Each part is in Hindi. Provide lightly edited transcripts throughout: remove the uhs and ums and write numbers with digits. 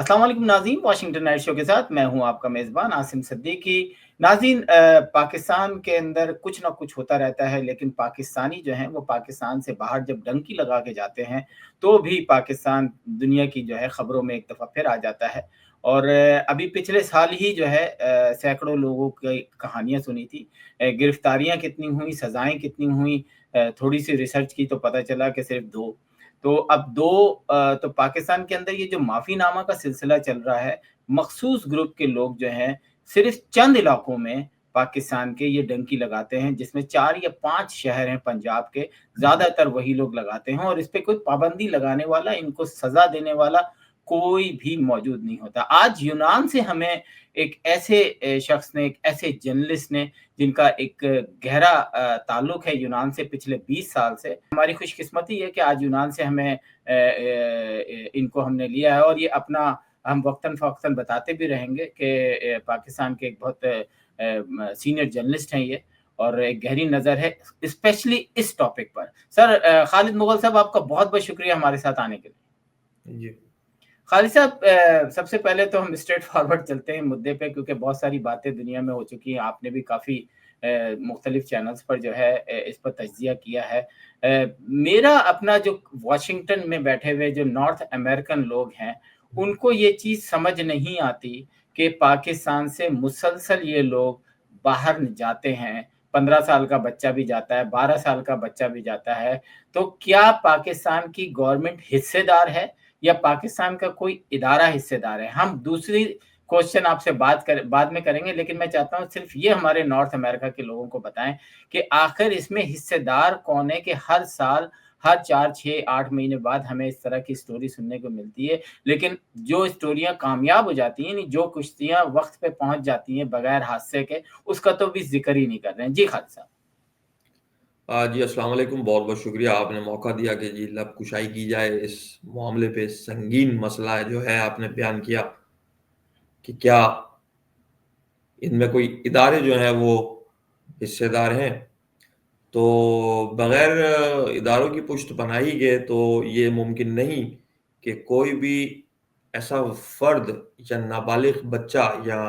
अस्सलाम वालेकुम नाज़रीन, वाशिंगटन नाइट शो के साथ मैं हूँ आपका मेज़बान आसिम सिद्दीकी। नाज़रीन, पाकिस्तान के अंदर कुछ ना कुछ होता रहता है, लेकिन पाकिस्तानी जो हैं वो पाकिस्तान से बाहर जब डंकी लगा के जाते हैं, तो भी पाकिस्तान दुनिया की जो है ख़बरों में एक दफ़ा फिर आ जाता है। और अभी पिछले साल ही जो है सैकड़ों लोगों की कहानियाँ सुनी थी। गिरफ्तारियाँ कितनी हुई, सज़ाएँ कितनी हुई, थोड़ी-सी रिसर्च की तो पता चला कि सिर्फ़ 2। तो अब 2 तो पाकिस्तान के अंदर ये जो माफ़ीनामा का सिलसिला चल रहा है, मख़सूस ग्रुप के लोग जो हैं, सिर्फ़ चंद इलाकों में पाकिस्तान के ये डंकी लगाते हैं, जिसमें 4 या 5 शहर हैं पंजाब के, ज़्यादातर वही लोग लगाते हैं और इस पे कोई पाबंदी लगाने वाला, इनको सज़ा देने वाला कोई भी मौजूद नहीं होता। आज यूनान से हमें एक ऐसे शख़्स ने, एक ऐसे जर्नलिस्ट ने जिनका एक गहरा ताल्लुक है यूनान से पिछले 20 साल से। हमारी खुशकिस्मती है कि आज यूनान से हमें इनको हमने लिया है और ये अपना हम वक़्तन-फ़वक़्तन बताते भी रहेंगे कि पाकिस्तान के एक बहुत सीनियर जर्नलिस्ट हैं ये और एक गहरी नज़र है स्पेशली इस टॉपिक पर। सर, खालिद मुग़ल साहब, आपका बहुत-बहुत शुक्रिया हमारे साथ आने के लिए। जी। खालिद साहब, सबसे पहले तो हम स्ट्रेट फॉरवर्ड चलते हैं मुद्दे पे, क्योंकि बहुत सारी बातें दुनिया में हो चुकी हैं। आपने भी काफ़ी मुख्तलिफ चैनल्स पर जो है इस पर तज्ज़िया किया है। मेरा अपना जो वॉशिंगटन में बैठे हुए जो नॉर्थ अमेरिकन लोग हैं, उनको ये चीज़ समझ नहीं आती कि पाकिस्तान से मुसलसल ये लोग बाहर जाते हैं। 15 साल का बच्चा भी जाता है, 12 साल का बच्चा भी जाता है। तो क्या पाकिस्तान की गवर्नमेंट हिस्सेदार है या पाकिस्तान का कोई इदारा हिस्सेदार है? हम दूसरी क्वेश्चन आपसे बाद में करेंगे, लेकिन मैं चाहता हूँ सिर्फ़ ये हमारे नॉर्थ अमेरिका के लोगों को बताएँ कि आखिर इसमें हिस्सेदार कौन है कि हर साल, हर 4, 6, 8 महीने बाद हमें इस तरह की स्टोरी सुनने को मिलती है, लेकिन जो स्टोरियाँ कामयाब हो जाती हैं, जो कुश्तियाँ वक़्त पे पहुँच जाती हैं बगैर हादसे के, उसका तो भी ज़िक्र ही नहीं कर रहे हैं। जी, खालिद साहब। जी, अस्सलाम वालेकुम। बहुत-बहुत शुक्रिया, आपने मौका दिया कि जी लब कुशाई की जाए इस मामले पे। संगीन मसला जो है आपने बयान किया कि क्या इनमें कोई इदारे जो हैं वो हिस्सेदार हैं। तो बगैर इदारों की पुष्ट पनाही के तो ये मुमकिन नहीं कि कोई भी ऐसा फ़र्द या नाबालिग बच्चा या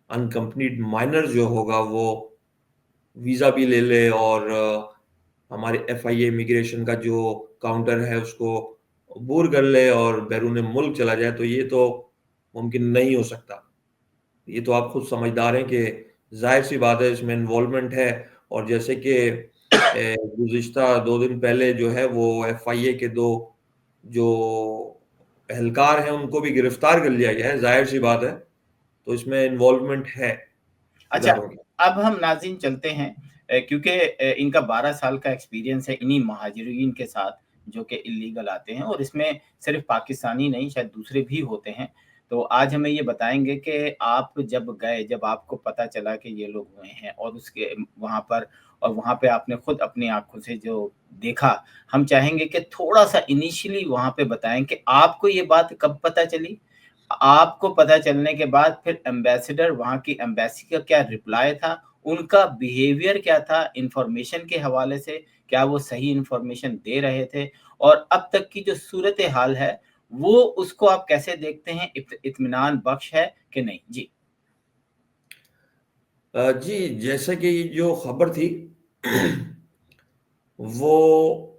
अनकम्पनीड माइनर जो होगा वो वीज़ा भी ले ले और हमारे एफआईए इमिग्रेशन का जो काउंटर है उसको अबूर कर ले और बैरून मुल्क चला जाए, तो ये तो मुमकिन नहीं हो सकता। ये तो आप खुद समझदार हैं कि ज़ाहिर-सी बात है इसमें इन्वॉल्वमेंट है। और जैसे कि गुज़िश्ता 2 दिन पहले जो है वो एफआईए के 2 जो एहलकार हैं उनको भी गिरफ्तार कर लिया गया है, ज़ाहिर-सी बात है। तो इसमें इन्वॉल्वमेंट है अच्छा, इदारों की। अब हम नाज़रीन चलते हैं, क्योंकि इनका 12 साल का एक्सपीरियंस है इन्हीं महाजिरीन के साथ, जो कि इल्लीगल आते हैं और इसमें सिर्फ़ पाकिस्तानी नहीं, शायद दूसरे भी होते हैं। तो आज हमें ये बताएँगे कि आप जब गए, जब आपको पता चला कि ये लोग हुए हैं और उसके वहाँ पर और वहाँ पे आपने खुद अपनी आँखों से जो देखा, हम चाहेंगे कि थोड़ा-सा इनिशियली वहाँ पे बताएँ कि आपको ये बात कब पता चली? आपको पता चलने के बाद फिर एम्बेसडर, वहाँ की एम्बेसी का क्या रिप्लाई था? उनका बिहेवियर क्या था इन्फॉर्मेशन के हवाले से? क्या वो सही इन्फॉर्मेशन दे रहे थे? और अब तक की जो सूरत-ए-हाल है, वो उसको आप कैसे देखते हैं? इत्मीनान बख्श है कि नहीं? जी। जी, जैसे कि ये जो खबर थी वो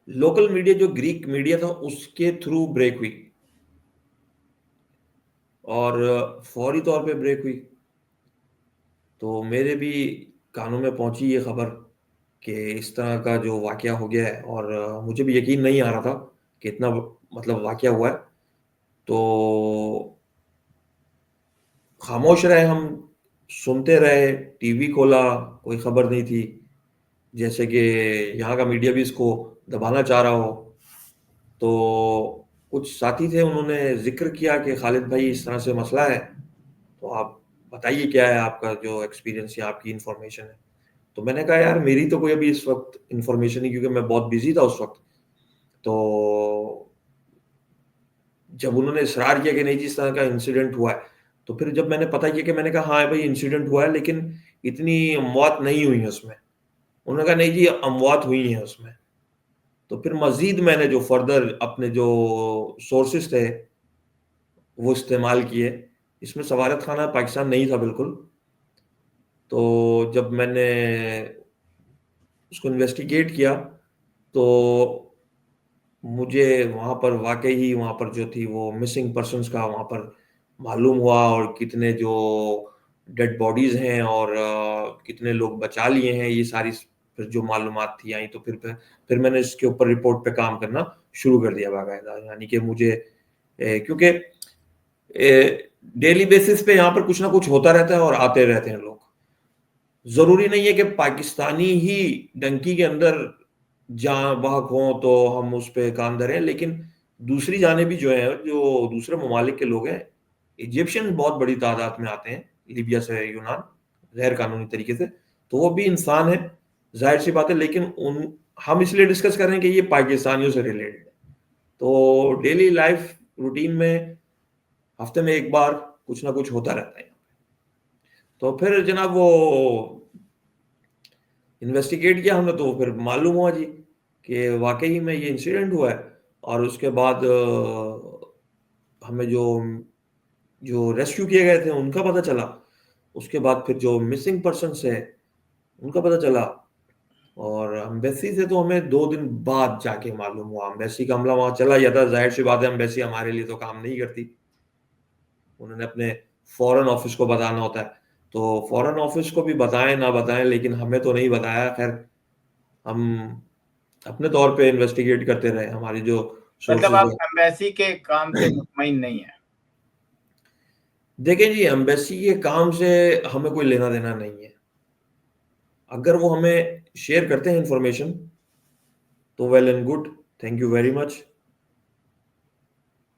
लोकल मीडिया जो ग्रीक मीडिया था उसके थ्रू ब्रेक हुई और फौरी तौर पे ब्रेक हुई। तो मेरे भी कानों में पहुंची ये खबर कि इस तरह का जो वाकया हो गया है और मुझे भी यकीन नहीं आ रहा था कि इतना मतलब वाकया हुआ है। तो खामोश रहे हम, सुनते रहे, टीवी खोला, कोई खबर नहीं थी। जैसे कि यहाँ का मीडिया भी इसको दबाना चाह रहा हो। तो कुछ साथी थे, उन्होंने ज़िक्र किया कि खालिद भाई इस तरह से मसला है, तो आप बताइए क्या है आपका जो एक्सपीरियंस या आपकी इन्फॉर्मेशन है। तो मैंने कहा यार मेरी तो कोई अभी इस वक़्त इन्फॉर्मेशन नहीं, क्योंकि मैं बहुत बिज़ी था उस वक़्त। तो जब उन्होंने इसरार किया कि नहीं जी इस तरह का इंसिडेंट हुआ है, तो फिर जब मैंने पता किया कि मैंने कहा हाँ भाई इंसिडेंट हुआ है, लेकिन इतनी अमवात नहीं हुई है उसमें। उन्होंने कहा नहीं जी अमवात हुई हैं उसमें। तो फिर मजीद मैंने जो फर्दर अपने जो सोर्सेस थे वो इस्तेमाल किए। इसमें सफारत खाना पाकिस्तान नहीं था बिल्कुल। तो जब मैंने उसको इन्वेस्टिगेट किया तो मुझे वहाँ पर वाकई ही वहाँ पर जो थी वो मिसिंग पर्सन्स का वहाँ पर मालूम हुआ, और कितने जो डेड बॉडीज हैं और कितने लोग बचा लिए हैं, ये सारी फिर जो मालूमात थी आई। तो फिर मैंने इसके ऊपर रिपोर्ट पे काम करना शुरू कर दिया बाकायदा। यानी कि मुझे क्योंकि डेली बेसिस पे यहाँ पर कुछ ना कुछ होता रहता है और आते रहते हैं लोग। जरूरी नहीं है कि पाकिस्तानी ही डंकी के अंदर जहाँ वाहक हों तो हम उस पर काम धरें, लेकिन दूसरी जानेबी जो है, जो दूसरे ममालिक के लोग हैं, इजिप्शियन बहुत बड़ी तादाद में आते हैं लीबिया से, यूनान, गैर कानूनी तरीके से, तो वो भी इंसान है, जाहिर सी बात है। लेकिन उन हम इसलिए डिस्कस कर रहे हैं कि ये पाकिस्तानियों से रिलेटेड है। तो डेली लाइफ रूटीन में हफ्ते में एक बार कुछ ना कुछ होता रहता है। तो फिर जनाब वो इन्वेस्टिगेट किया हमने, तो फिर मालूम हुआ जी कि वाकई में ये इंसिडेंट हुआ है। और उसके बाद हमें जो जो रेस्क्यू किए गए थे उनका पता चला। उसके बाद फिर जो मिसिंग पर्सन्स है उनका पता चला। और अम्बेसी से तो हमें 2 दिन बाद जाके मालूम हुआ। अम्बेसी का अमला वहां चला गया था, जाहिर सी बात है अम्बेसी हमारे लिए तो काम नहीं करती, उन्होंने अपने फॉरेन ऑफिस को बताना होता है। तो फॉरेन ऑफिस को भी बताएं ना बताएं, लेकिन हमें तो नहीं बताया। खैर, हम अपने तौर पे इन्वेस्टिगेट करते रहे, हमारी जो मतलब सोर्सेज आप है। एम्बेसी के काम से मुतमईन नहीं है? देखें जी, एम्बेसी के काम से हमें कोई लेना देना नहीं है। अगर वो हमें शेयर करते हैं इंफॉर्मेशन तो well and good, thank you very much.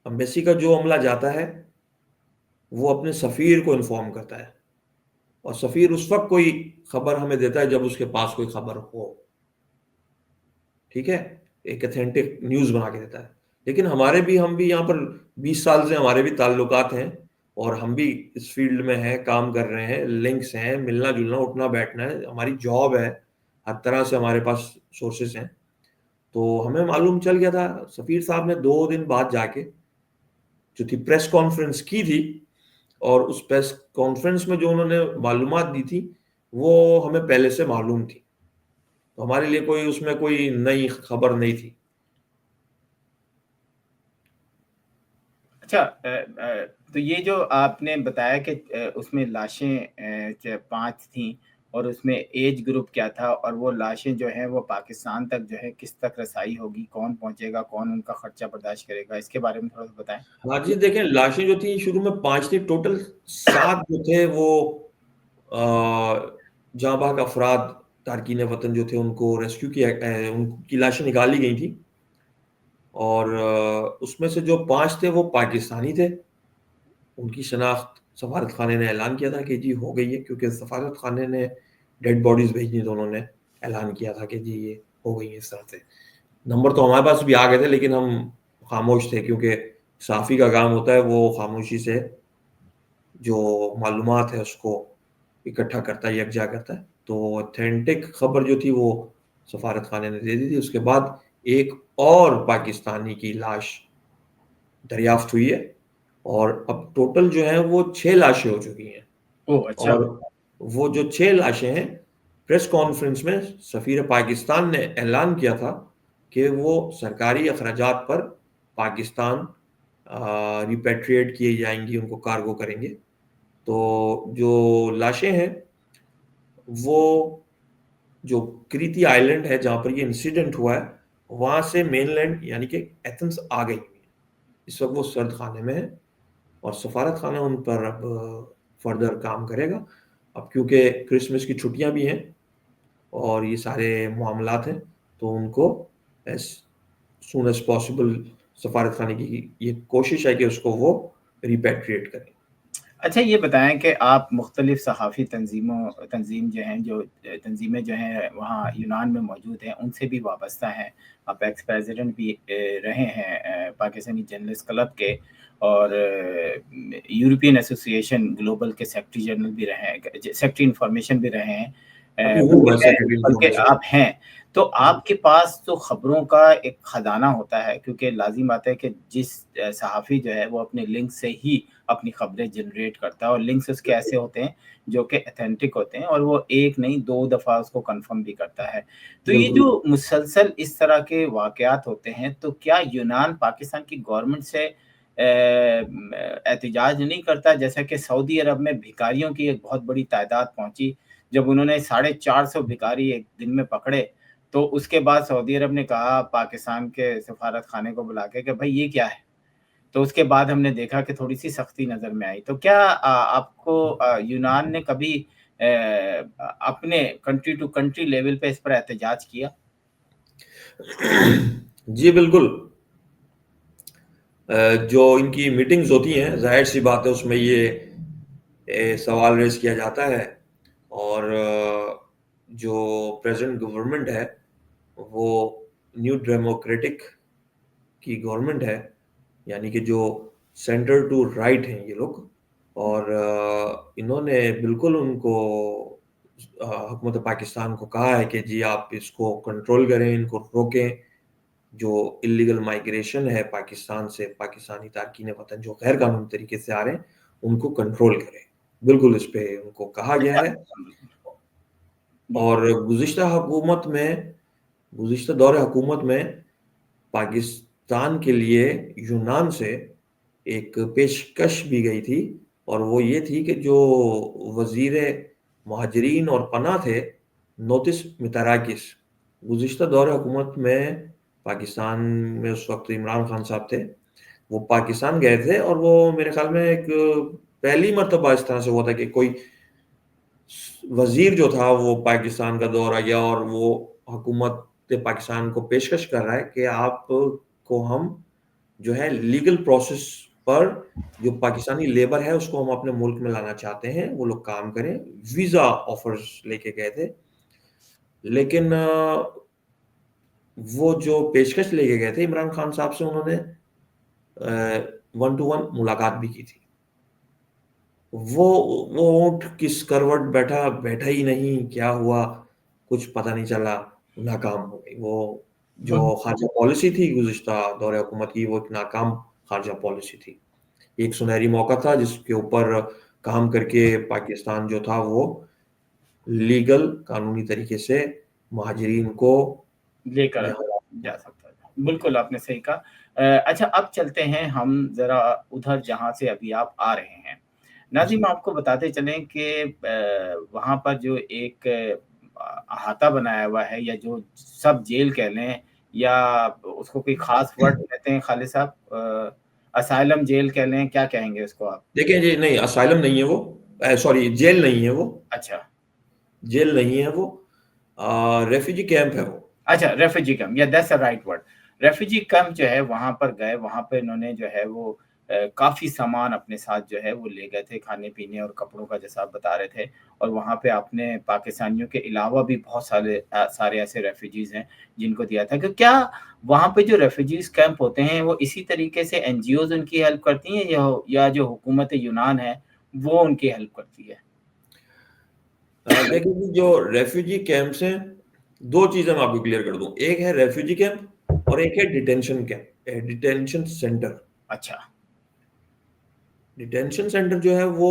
Embassy का जो अमला जाता है वो अपने सफ़ीर को इन्फॉर्म करता है, और सफ़ीर उस वक्त कोई खबर हमें देता है जब उसके पास कोई खबर हो। ठीक है, एक अथेंटिक न्यूज़ बना के देता है। लेकिन हम भी यहाँ पर 20 साल से हमारे भी ताल्लुकात हैं, और हम भी इस फील्ड में हैं, काम कर रहे हैं, लिंक्स हैं, मिलना जुलना उठना बैठना है, हमारी जॉब है, हर तरह से हमारे पास सोर्सेस हैं। तो हमें मालूम चल गया था। सफ़ीर साहब ने 2 दिन बाद जाके जो थी प्रेस कॉन्फ्रेंस की थी, और उस प्रेस कॉन्फ्रेंस में जो उन्होंने मालूमात दी थी वो हमें पहले से मालूम थी। तो हमारे लिए कोई उसमें कोई नई खबर नहीं थी। अच्छा, तो ये जो आपने बताया कि उसमें लाशें 5 थीं और उसमें एज ग्रुप क्या था, और वो लाशें जो हैं वो पाकिस्तान तक जो है किस तक रसाई होगी, कौन पहुंचेगा, कौन उनका खर्चा बर्दाश्त करेगा, इसके बारे में थोड़ा-सा बताएं। हाँ जी, देखें, लाशें जो थी शुरू में 5 थी, टोटल 7 जो थे वो जाँ बाग अफराद, तारकीन वतन जो थे उनको रेस्क्यू किया, उनकी लाशें निकाली गई थी। और उसमें से जो 5 थे वो पाकिस्तानी थे। उनकी शनाख्त सफारत खाने ने ऐलान किया था कि जी हो गई है, क्योंकि सफारत खाने ने डेड बॉडीज भेजनी, तो उन्होंने ऐलान किया था कि जी ये हो गई है इस तरह से। नंबर तो हमारे पास भी आ गए थे, लेकिन हम खामोश थे, क्योंकि साफ़ी का काम होता है वो खामोशी से जो मालूमात है उसको इकट्ठा करता है, यकजा करता है। तो ऑथेंटिक खबर जो थी वो सफारत खाने ने दे दी थी। उसके बाद एक और पाकिस्तानी की लाश दरियाफ्त हुई है, और अब टोटल जो है वो 6 लाशें हो चुकी हैं। ओह! अच्छा। और वो जो 6 लाशें हैं, प्रेस कॉन्फ्रेंस में सफ़ीर पाकिस्तान ने ऐलान किया था कि वो सरकारी अखराजात पर पाकिस्तान रिपेट्रिएट किए जाएंगी, उनको कार्गो करेंगे। तो जो लाशें हैं वो जो क्रीति आइलैंड है जहाँ पर ये इंसिडेंट हुआ है, वहाँ से मेनलैंड यानी कि एथेंस आ गई हुई है। इस वक्त वो सर्द खाने में है, और सफारत खाना उन पर अब फर्दर काम करेगा। अब क्योंकि क्रिसमस की छुट्टियां भी हैं और ये सारे मामलात हैं, तो उनको एज सून एज पॉसिबल सफारत खाने की ये कोशिश है कि उसको वो रिपेट्रिएट करें। अच्छा, ये बताएँ कि आप मुख्तलिफ़ सहाफ़ी तंज़ीम जो हैं, जो तंज़ीमें जो हैं वहाँ यूनान में मौजूद हैं, उनसे भी वाबस्ता हैं। आप एक्स प्रेसिडेंट भी रहे हैं पाकिस्तानी जर्नलिस्ट क्लब के, और यूरोपियन एसोसिएशन ग्लोबल के सेक्रेटरी जनरल भी रहे हैं, सेक्रेटरी इन्फॉर्मेशन भी रहे हैं। अभी हूँ मैं सेक्रेटरी बल्कि इन्फॉर्मेशन। आप हैं। तो आपके पास तो खबरों का एक खजाना होता है, क्योंकि लाज़िम बात है कि जिस सहाफ़ी जो है वो अपने लिंक से ही अपनी खबरें जनरेट करता है, और लिंक्स उसके ऐसे होते हैं जो कि ऑथेंटिक होते हैं, और वो 1 नहीं 2 दफ़ा उसको कन्फर्म भी करता है। तो ये बिल्कुल। जो मुसलसल इस तरह के वाक़यात होते हैं, तो क्या यूनान पाकिस्तान की गवर्नमेंट से एहतिजाज नहीं करता? जैसा कि सऊदी अरब में भिखारियों की एक बहुत बड़ी तादाद पहुँची, जब उन्होंने 450 भिखारी एक दिन में पकड़े, तो उसके बाद सऊदी अरब ने कहा पाकिस्तान के सफारत खाने को बुला के कि भाई ये क्या है? तो उसके बाद हमने देखा कि थोड़ी-सी सख्ती नज़र में आई। तो क्या आपको यूनान ने कभी अपने कंट्री टू कंट्री लेवल पे इस पर एहतजाज किया? जी, बिल्कुल। जो इनकी मीटिंग्स होती हैं, ज़ाहिर-सी बात है उसमें ये सवाल रेज़ किया जाता है, और जो प्रेज़ेंट गवर्नमेंट है, वो न्यू डेमोक्रेटिक की गवर्नमेंट है, यानी कि जो सेंटर टू राइट हैं ये लोग, और इन्होंने बिल्कुल उनको हुकूमत पाकिस्तान को कहा है कि जी आप इसको कंट्रोल करें, इनको रोकें। जो इल्लीगल माइग्रेशन है पाकिस्तान से, पाकिस्तानी तारकीन वतन जो गैर कानूनी तरीके से आ रहे हैं, उनको कंट्रोल करें। बिल्कुल इस पे उनको कहा गया अच्छा, है। जी। और गुज़िश्ता दौर हुकूमत में पाकिस्तान के लिए यूनान से एक पेशकश भी गई थी, और वो ये थी कि जो वज़ीर मुहाजिरीन और पनाह थे, नोटिस मिताराकिस, गुज़िश्ता दौर हुकूमत में पाकिस्तान में उस वक़्त इमरान खान साहब थे। वो पाकिस्तान गए थे, और वो मेरे ख़्याल में एक पहली मर्तबा इस तरह से हुआ था कि कोई वज़ीर जो था वो पाकिस्तान का दौरा किया, और वो हुकूमत पाकिस्तान को पेशकश कर रहा है कि आपको हम जो है लीगल प्रोसेस पर जो पाकिस्तानी लेबर है उसको हम अपने मुल्क में लाना चाहते हैं, वो लोग काम करें। वीज़ा ऑफ़र्स लेके गए थे। लेकिन वो जो पेशकश लेके गए थे इमरान खान साहब से, उन्होंने वन टू वन मुलाकात भी की थी। वो वो ऊँट किस करवट बैठा, बैठा ही नहीं, क्या हुआ, कुछ पता नहीं चला, नाकाम हो गई। वो जो ख़ारजा पॉलिसी थी गुज़िश्ता दौर हुकूमत की, वो एक नाकाम ख़ारजा पॉलिसी थी। एक सुनहरी मौका था जिसके ऊपर काम करके पाकिस्तान जो था वो लीगल कानूनी तरीके से महाजिरीन को लेकर यहाँ जा सकता है। बिल्कुल, आपने सही कहा। अच्छा, अब चलते हैं हम ज़रा उधर जहाँ से अभी आप आ रहे हैं। नाज़िम, जी। आपको बताते चलें कि वहाँ पर जो एक अहाता बनाया हुआ है, या जो सब जेल कह लें, या उसको कोई ख़ास वर्ड कहते हैं खालिद साहब, असाइलम जेल कह लें, क्या कहेंगे उसको आप? देखिए जी, नहीं असाइलम नहीं है वो, सॉरी जेल नहीं है वो, अच्छा। जेल नहीं है वो, रेफ्यूजी कैंप है वो। अच्छा, रेफ्यूजी कैंप, या that's a right word. Refugee camp जो है वहाँ पर गए, वहाँ पे इन्होंने जो है वो काफ़ी सामान अपने साथ जो है वो ले गए थे, खाने-पीने और कपड़ों का, जैसा आप बता रहे थे। और वहाँ पे आपने पाकिस्तानियों के अलावा भी बहुत सारे ऐसे रेफ्यूजीज़ हैं जिनको दिया था। कि क्या वहाँ पे जो रेफ्यूजीज़ कैंप होते हैं वो इसी तरीके से एनजीओज़ उनकी हेल्प करती हैं, या जो हुकूमत यूनान है वो उनकी हेल्प करती है? देखिए जी, जो रेफ्यूजी कैंप्स हैं, 2 चीज़ें मैं आपको क्लियर कर दूँ। एक है रेफ्यूजी कैंप, और एक है डिटेंशन कैंप, डिटेंशन सेंटर। अच्छा। डिटेंशन सेंटर जो है वो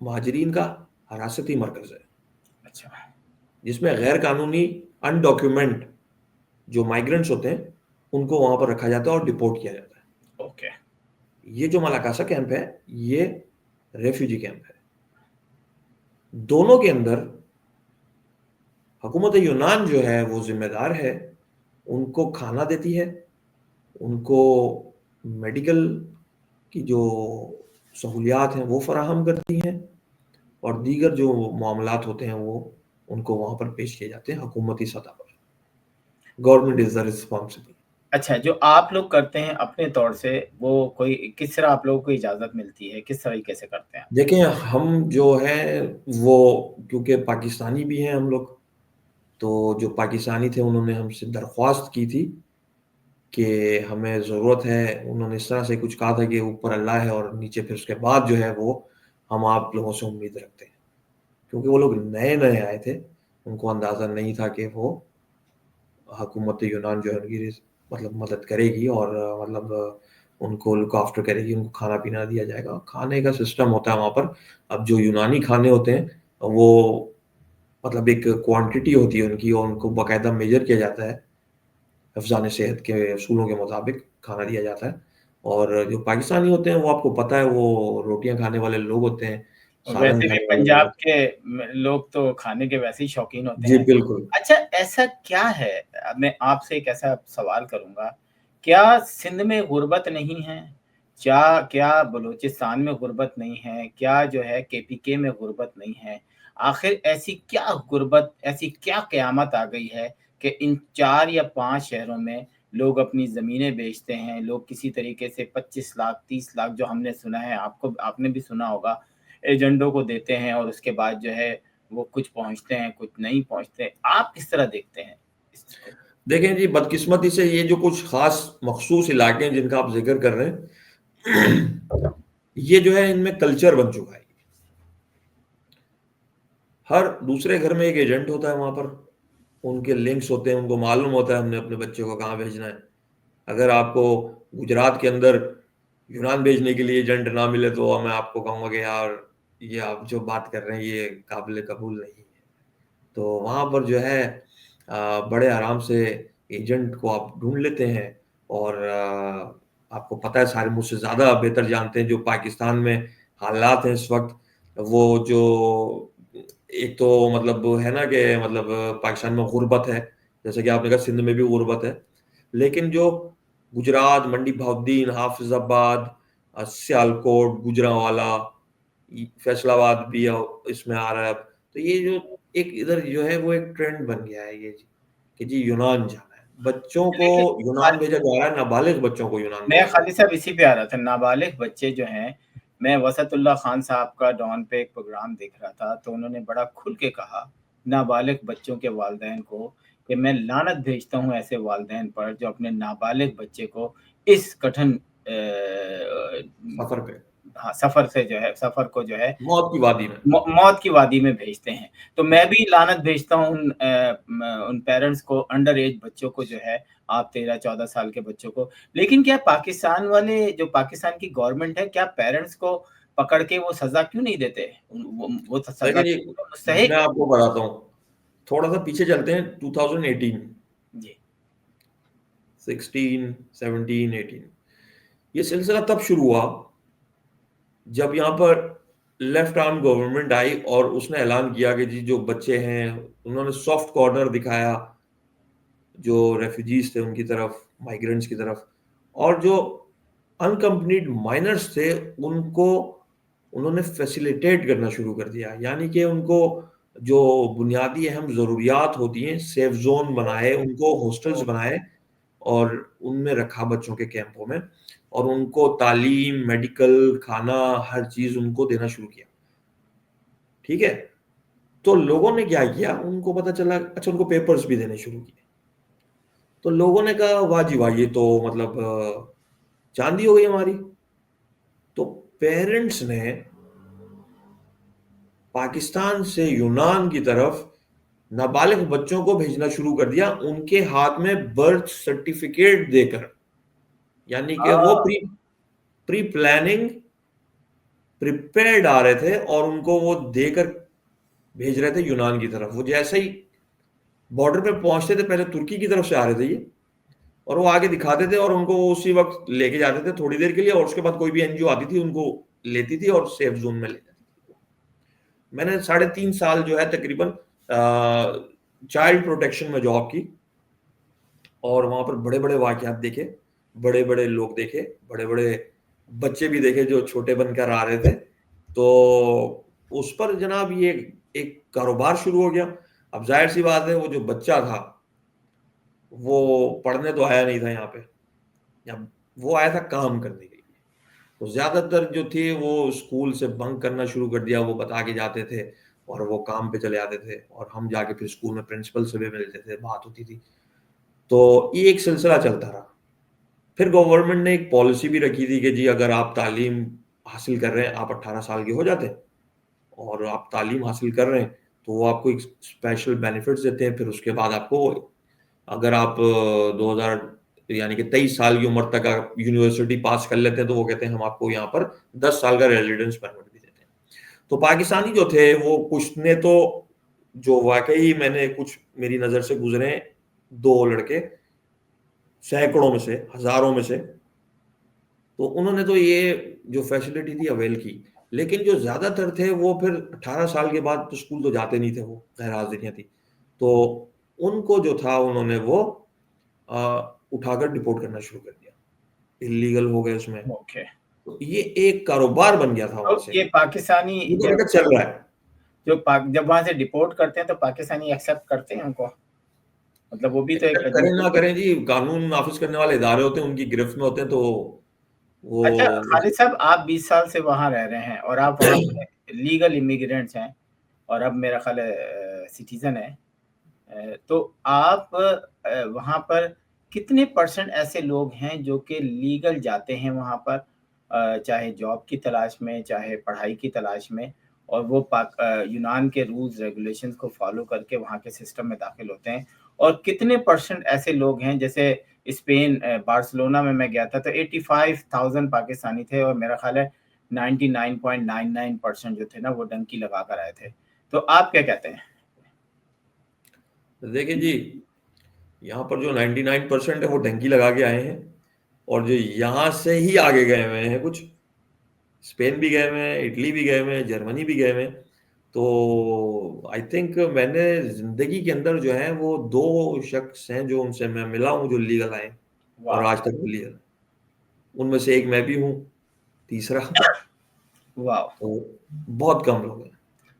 महाजरीन का हिरासती मरकज़ है, अच्छा। जिसमें गैर कानूनी अनडॉक्यूमेंट जो माइग्रेंट्स होते हैं, उनको वहाँ पर रखा जाता है और डिपोर्ट किया जाता है। ओके। ये जो मलाकासा कैंप है, ये रेफ्यूजी कैंप है। दोनों के अंदर हुकूमत यूनान जो है वो ज़िम्मेदार है, उनको खाना देती है, उनको मेडिकल की जो सहूलियात हैं वो फराहम करती हैं, और दीगर जो मामलात होते हैं वो उनको वहाँ पर पेश किए जाते हैं हुकूमती सतह पर। Government is the responsible. अच्छा, जो आप लोग करते हैं अपने तौर से, वो कोई किस तरह आप लोगों को इजाज़त मिलती है? किस तरीके से करते हैं आप? देखिए, हम जो हैं वो क्योंकि पाकिस्तानी भी हैं हम लोग, तो जो पाकिस्तानी थे उन्होंने हमसे दरख्वास्त की थी कि हमें ज़रूरत है। उन्होंने इस तरह से कुछ कहा था कि ऊपर अल्लाह है, और नीचे फिर उसके बाद जो है वो हम आप लोगों से उम्मीद रखते हैं। क्योंकि वो लोग नए-नए आए थे, उनको अंदाज़ा नहीं था कि वो हुकूमत यूनान जो है उनकी मतलब मदद करेगी और उनको लुक आफ्टर करेगी, उनको खाना-पीना दिया जाएगा। खाने का सिस्टम होता है वहाँ पर। अब जो यूनानी खाने होते हैं, वो मतलब एक क्वांटिटी होती है उनकी और उनको बाकायदा मेज़र किया जाता है। हिफ़्ज़ान सेहत के असूलों के मुताबिक खाना दिया जाता है। और जो पाकिस्तानी होते हैं, वो आपको पता है, वो रोटियाँ खाने वाले लोग होते हैं, सालन वैसे भी खाने वाले लोग पंजाब होते के लोग तो खाने के वैसे ही शौकीन हैं। होते जी, हैं। बिल्कुल। अच्छा, ऐसा क्या है, मैं आपसे एक ऐसा सवाल करूँगा, क्या सिंध में गुर्बत नहीं है? क्या बलूचिस्तान में गुर्बत नहीं है? क्या जो है केपीके में गुर्बत नहीं है? आखिर ऐसी क्या गुर्बत, ऐसी क्या क़यामत आ गई है कि इन 4 या 5 शहरों में लोग अपनी ज़मीनें बेचते हैं, लोग किसी तरीके से 25 लाख, 30 लाख जो हमने सुना है, आपने भी सुना होगा, एजेंटों को देते हैं और उसके बाद जो है वो कुछ पहुँचते हैं, कुछ नहीं पहुँचते। आप किस तरह देखते हैं इसको? देखें जी, बदकिस्मती से ये जो कुछ ख़ास मख़सूस इलाके हैं जिनका आप ज़िक्र कर रहे हैं, ये जो है इनमें कल्चर बन चुका है। हर दूसरे घर में एक एजेंट होता है वहाँ पर, उनके लिंक्स होते हैं, उनको मालूम होता है हमने अपने बच्चे को कहाँ भेजना है। अगर आपको गुजरात के अंदर यूनान भेजने के लिए एजेंट ना मिले तो मैं आपको कहूँगा कि यार, ये आप जो बात कर रहे हैं ये काबिल कबूल नहीं है। तो वहाँ पर जो है बड़े आराम से एजेंट को आप ढूँढ लेते हैं और आपको पता है, सारे मुझसे ज़्यादा बेहतर जानते हैं जो पाकिस्तान में हालात हैं इस वक़्त। वो जो एक तो मतलब है ना कि मतलब पाकिस्तान में गुर्बत है, जैसे कि आपने कहा सिंध में भी गुर्बत है। लेकिन जो गुजरात, मंडी बहाउद्दीन, हाफ़िज़ाबाद, सियालकोट, गुजरांवाला, फैसलाबाद भी इसमें आ रहा है अब। तो ये जो एक इधर जो है वो एक ट्रेंड बन गया है ये जी, कि जी यूनान जाना है। बच्चों को लेकिन यूनान भेजा जा रहा है, नाबालिग बच्चों को यूनान मैं भेजा जा रहा खालिद साहब इसी पे आ रहा था, नाबालिग बच्चे जो हैं, मैं वसतुल्लाह खान साहब का डॉन पे एक प्रोग्राम देख रहा था, तो उन्होंने बड़ा खुल के कहा, नाबालिग बच्चों के वालिदैन को, कि मैं लानत भेजता हूँ ऐसे वालिदैन पर जो अपने नाबालिग बच्चे को इस कठिन है सफ़र पे, हाँ, सफ़र से जो है, सफ़र को जो है मौत की वादी में। मौत की वादी में भेजते हैं। तो मैं भी लानत भेजता हूँ उन पेरेंट्स को, अंडर एज बच्चों को जो है, आप 13-14 साल के बच्चों को। लेकिन क्या पाकिस्तान वाले, जो पाकिस्तान की गवर्नमेंट है, क्या पेरेंट्स को पकड़ के वो सज़ा क्यों नहीं देते? वो सज़ा देखिए जी, क्यों मुस्तहिक मैं है? आपको बताता हूँ, थोड़ा-सा पीछे चलते हैं 2018, जी। 16, 17, 18, ये सिलसिला तब शुरू हुआ जब यहाँ पर लेफ्ट आर्म गवर्नमेंट आई और उसने ऐलान किया कि जी जो बच्चे हैं, उन्होंने सॉफ्ट कॉर्नर दिखाया जो रेफ्यूजीज थे उनकी तरफ, माइग्रेंट्स की तरफ, और जो अनकम्पनीड माइनर्स थे उनको उन्होंने फैसिलिटेट करना शुरू कर दिया। यानी कि उनको जो बुनियादी अहम ज़रूरियात होती हैं, सेफ ज़ोन बनाए, उनको हॉस्टल्स बनाए और उनमें रखा बच्चों के कैंपों में, और उनको तालीम, मेडिकल, खाना, हर चीज़ उनको देना शुरू किया। ठीक है? तो लोगों ने क्या किया, उनको पता चला, अच्छा उनको पेपर्स भी देने शुरू किए। तो लोगों ने कहा वाह जी वाह! ये तो मतलब चाँदी हो गई हमारी। तो पेरेंट्स ने पाकिस्तान से यूनान की तरफ नाबालिग बच्चों को भेजना शुरू कर दिया, उनके हाथ में बर्थ सर्टिफिकेट देकर। यानी कि वो हाँ, प्री प्लानिंग प्रिपेयर्ड आ रहे थे और उनको वो देकर भेज रहे थे यूनान की तरफ। वो जैसे ही बॉर्डर पे पहुंचते थे, पहले तुर्की की तरफ से आ रहे थे ये, और वो आगे दिखाते थे और उनको वो उसी वक्त लेके जाते थे थोड़ी देर के लिए, और उसके बाद कोई भी एनजीओ आती थी उनको लेती थी और सेफ जोन में ले जाती थी। मैंने 3.5 साल जो है तकरीबन चाइल्ड प्रोटेक्शन में जॉब की, और वहां पर बड़े बड़े वाकयात देखे, बड़े बड़े लोग देखे, बड़े बड़े बच्चे भी देखे जो छोटे बनकर आ रहे थे। तो उस पर जनाब ये एक कारोबार शुरू हो गया। अब जाहिर सी बात है, वो जो बच्चा था वो पढ़ने तो आया नहीं था यहाँ पे, या वो आया था काम करने के लिए। तो ज्यादातर जो थे वो स्कूल से बंक करना शुरू कर दिया, वो बता के जाते थे और वो काम पे चले आते थे, और हम जाके फिर स्कूल में प्रिंसिपल से भी मिलते थे, बात होती थी। तो ये एक सिलसिला चलता रहा। फिर गवर्नमेंट ने एक पॉलिसी भी रखी थी कि जी अगर आप तालीम हासिल कर रहे हैं, आप 18 साल के हो जाते हैं और आप तालीम हासिल कर रहे हैं, तो वो आपको एक स्पेशल बेनिफिट्स देते हैं। फिर उसके बाद आपको, अगर आप 2000 यानी कि 23 साल की उम्र तक आप यूनिवर्सिटी पास कर लेते हैं, तो वो कहते हैं हम आपको यहाँ पर 10 साल का रेजिडेंस परमिट भी देते हैं। तो पाकिस्तानी जो थे वो कुछ ने तो, जो वाकई मैंने कुछ मेरी नज़र से गुजरे 2 लड़के सैकड़ों में से, हज़ारों में से, तो उन्होंने तो ये जो फैसिलिटी थी अवेल की। लेकिन जो ज़्यादातर थे वो फिर 18 साल के बाद तो स्कूल तो जाते नहीं थे, वो गैर हाज़िरियाँ थी। तो उनको जो था उन्होंने वो उठाकर डिपोर्ट करना शुरू कर दिया। इल्लीगल हो गए उसमें। ओके। तो ये एक कारोबार बन गया था वहाँ तो से। ये पाकिस्तानी ये तो बेटा चल रहा है। जब वहां से डिपोर्ट करते हैं तो पाकिस्तानी एक्सेप्ट करते हैं उनको, मतलब वो भी तो एक एक्सेप्ट करें अजीब। ना करें जी, कानून नाफिज करने वाले इदारे होते हैं, उनकी गिरफ्त में होते हैं, तो अच्छा वो खालिद साहब, आप 20 साल से वहां रह रहे हैं और आप वहां पे लीगल इमिग्रेंट्स हैं और अब मेरा ख्याल है सिटीजन है, तो आप वहां पर कितने परसेंट ऐसे लोग हैं जो कि लीगल जाते हैं वहां पर, चाहे जॉब की तलाश में चाहे पढ़ाई की तलाश में, और वो यूनान के रूल्स रेगुलेशंस को फॉलो करके वहाँ के सिस्टम में दाखिल होते हैं, और कितने परसेंट ऐसे लोग हैं, जैसे स्पेन बार्सिलोना में मैं गया था तो 85,000 पाकिस्तानी थे और मेरा ख्याल है 99.99% जो थे ना वो डंकी लगा कर आए थे। तो आप क्या कहते हैं? देखिए जी, यहाँ पर जो 99% है वो डंकी लगा के आए हैं, और जो यहाँ से ही आगे गए हुए हैं कुछ, स्पेन भी गए हुए हैं, इटली भी गए हुए हैं, जर्मनी भी गए हुए हैं। तो आई थिंक मैंने जिंदगी के अंदर जो है वो 2 शख्स हैं जो उनसे मैं मिला हूँ जो लीगल आए, और वाह। आज तक लीगल। उनमें से एक मैं भी हूँ, तीसरा। वाह। तो बहुत कम लोग हैं।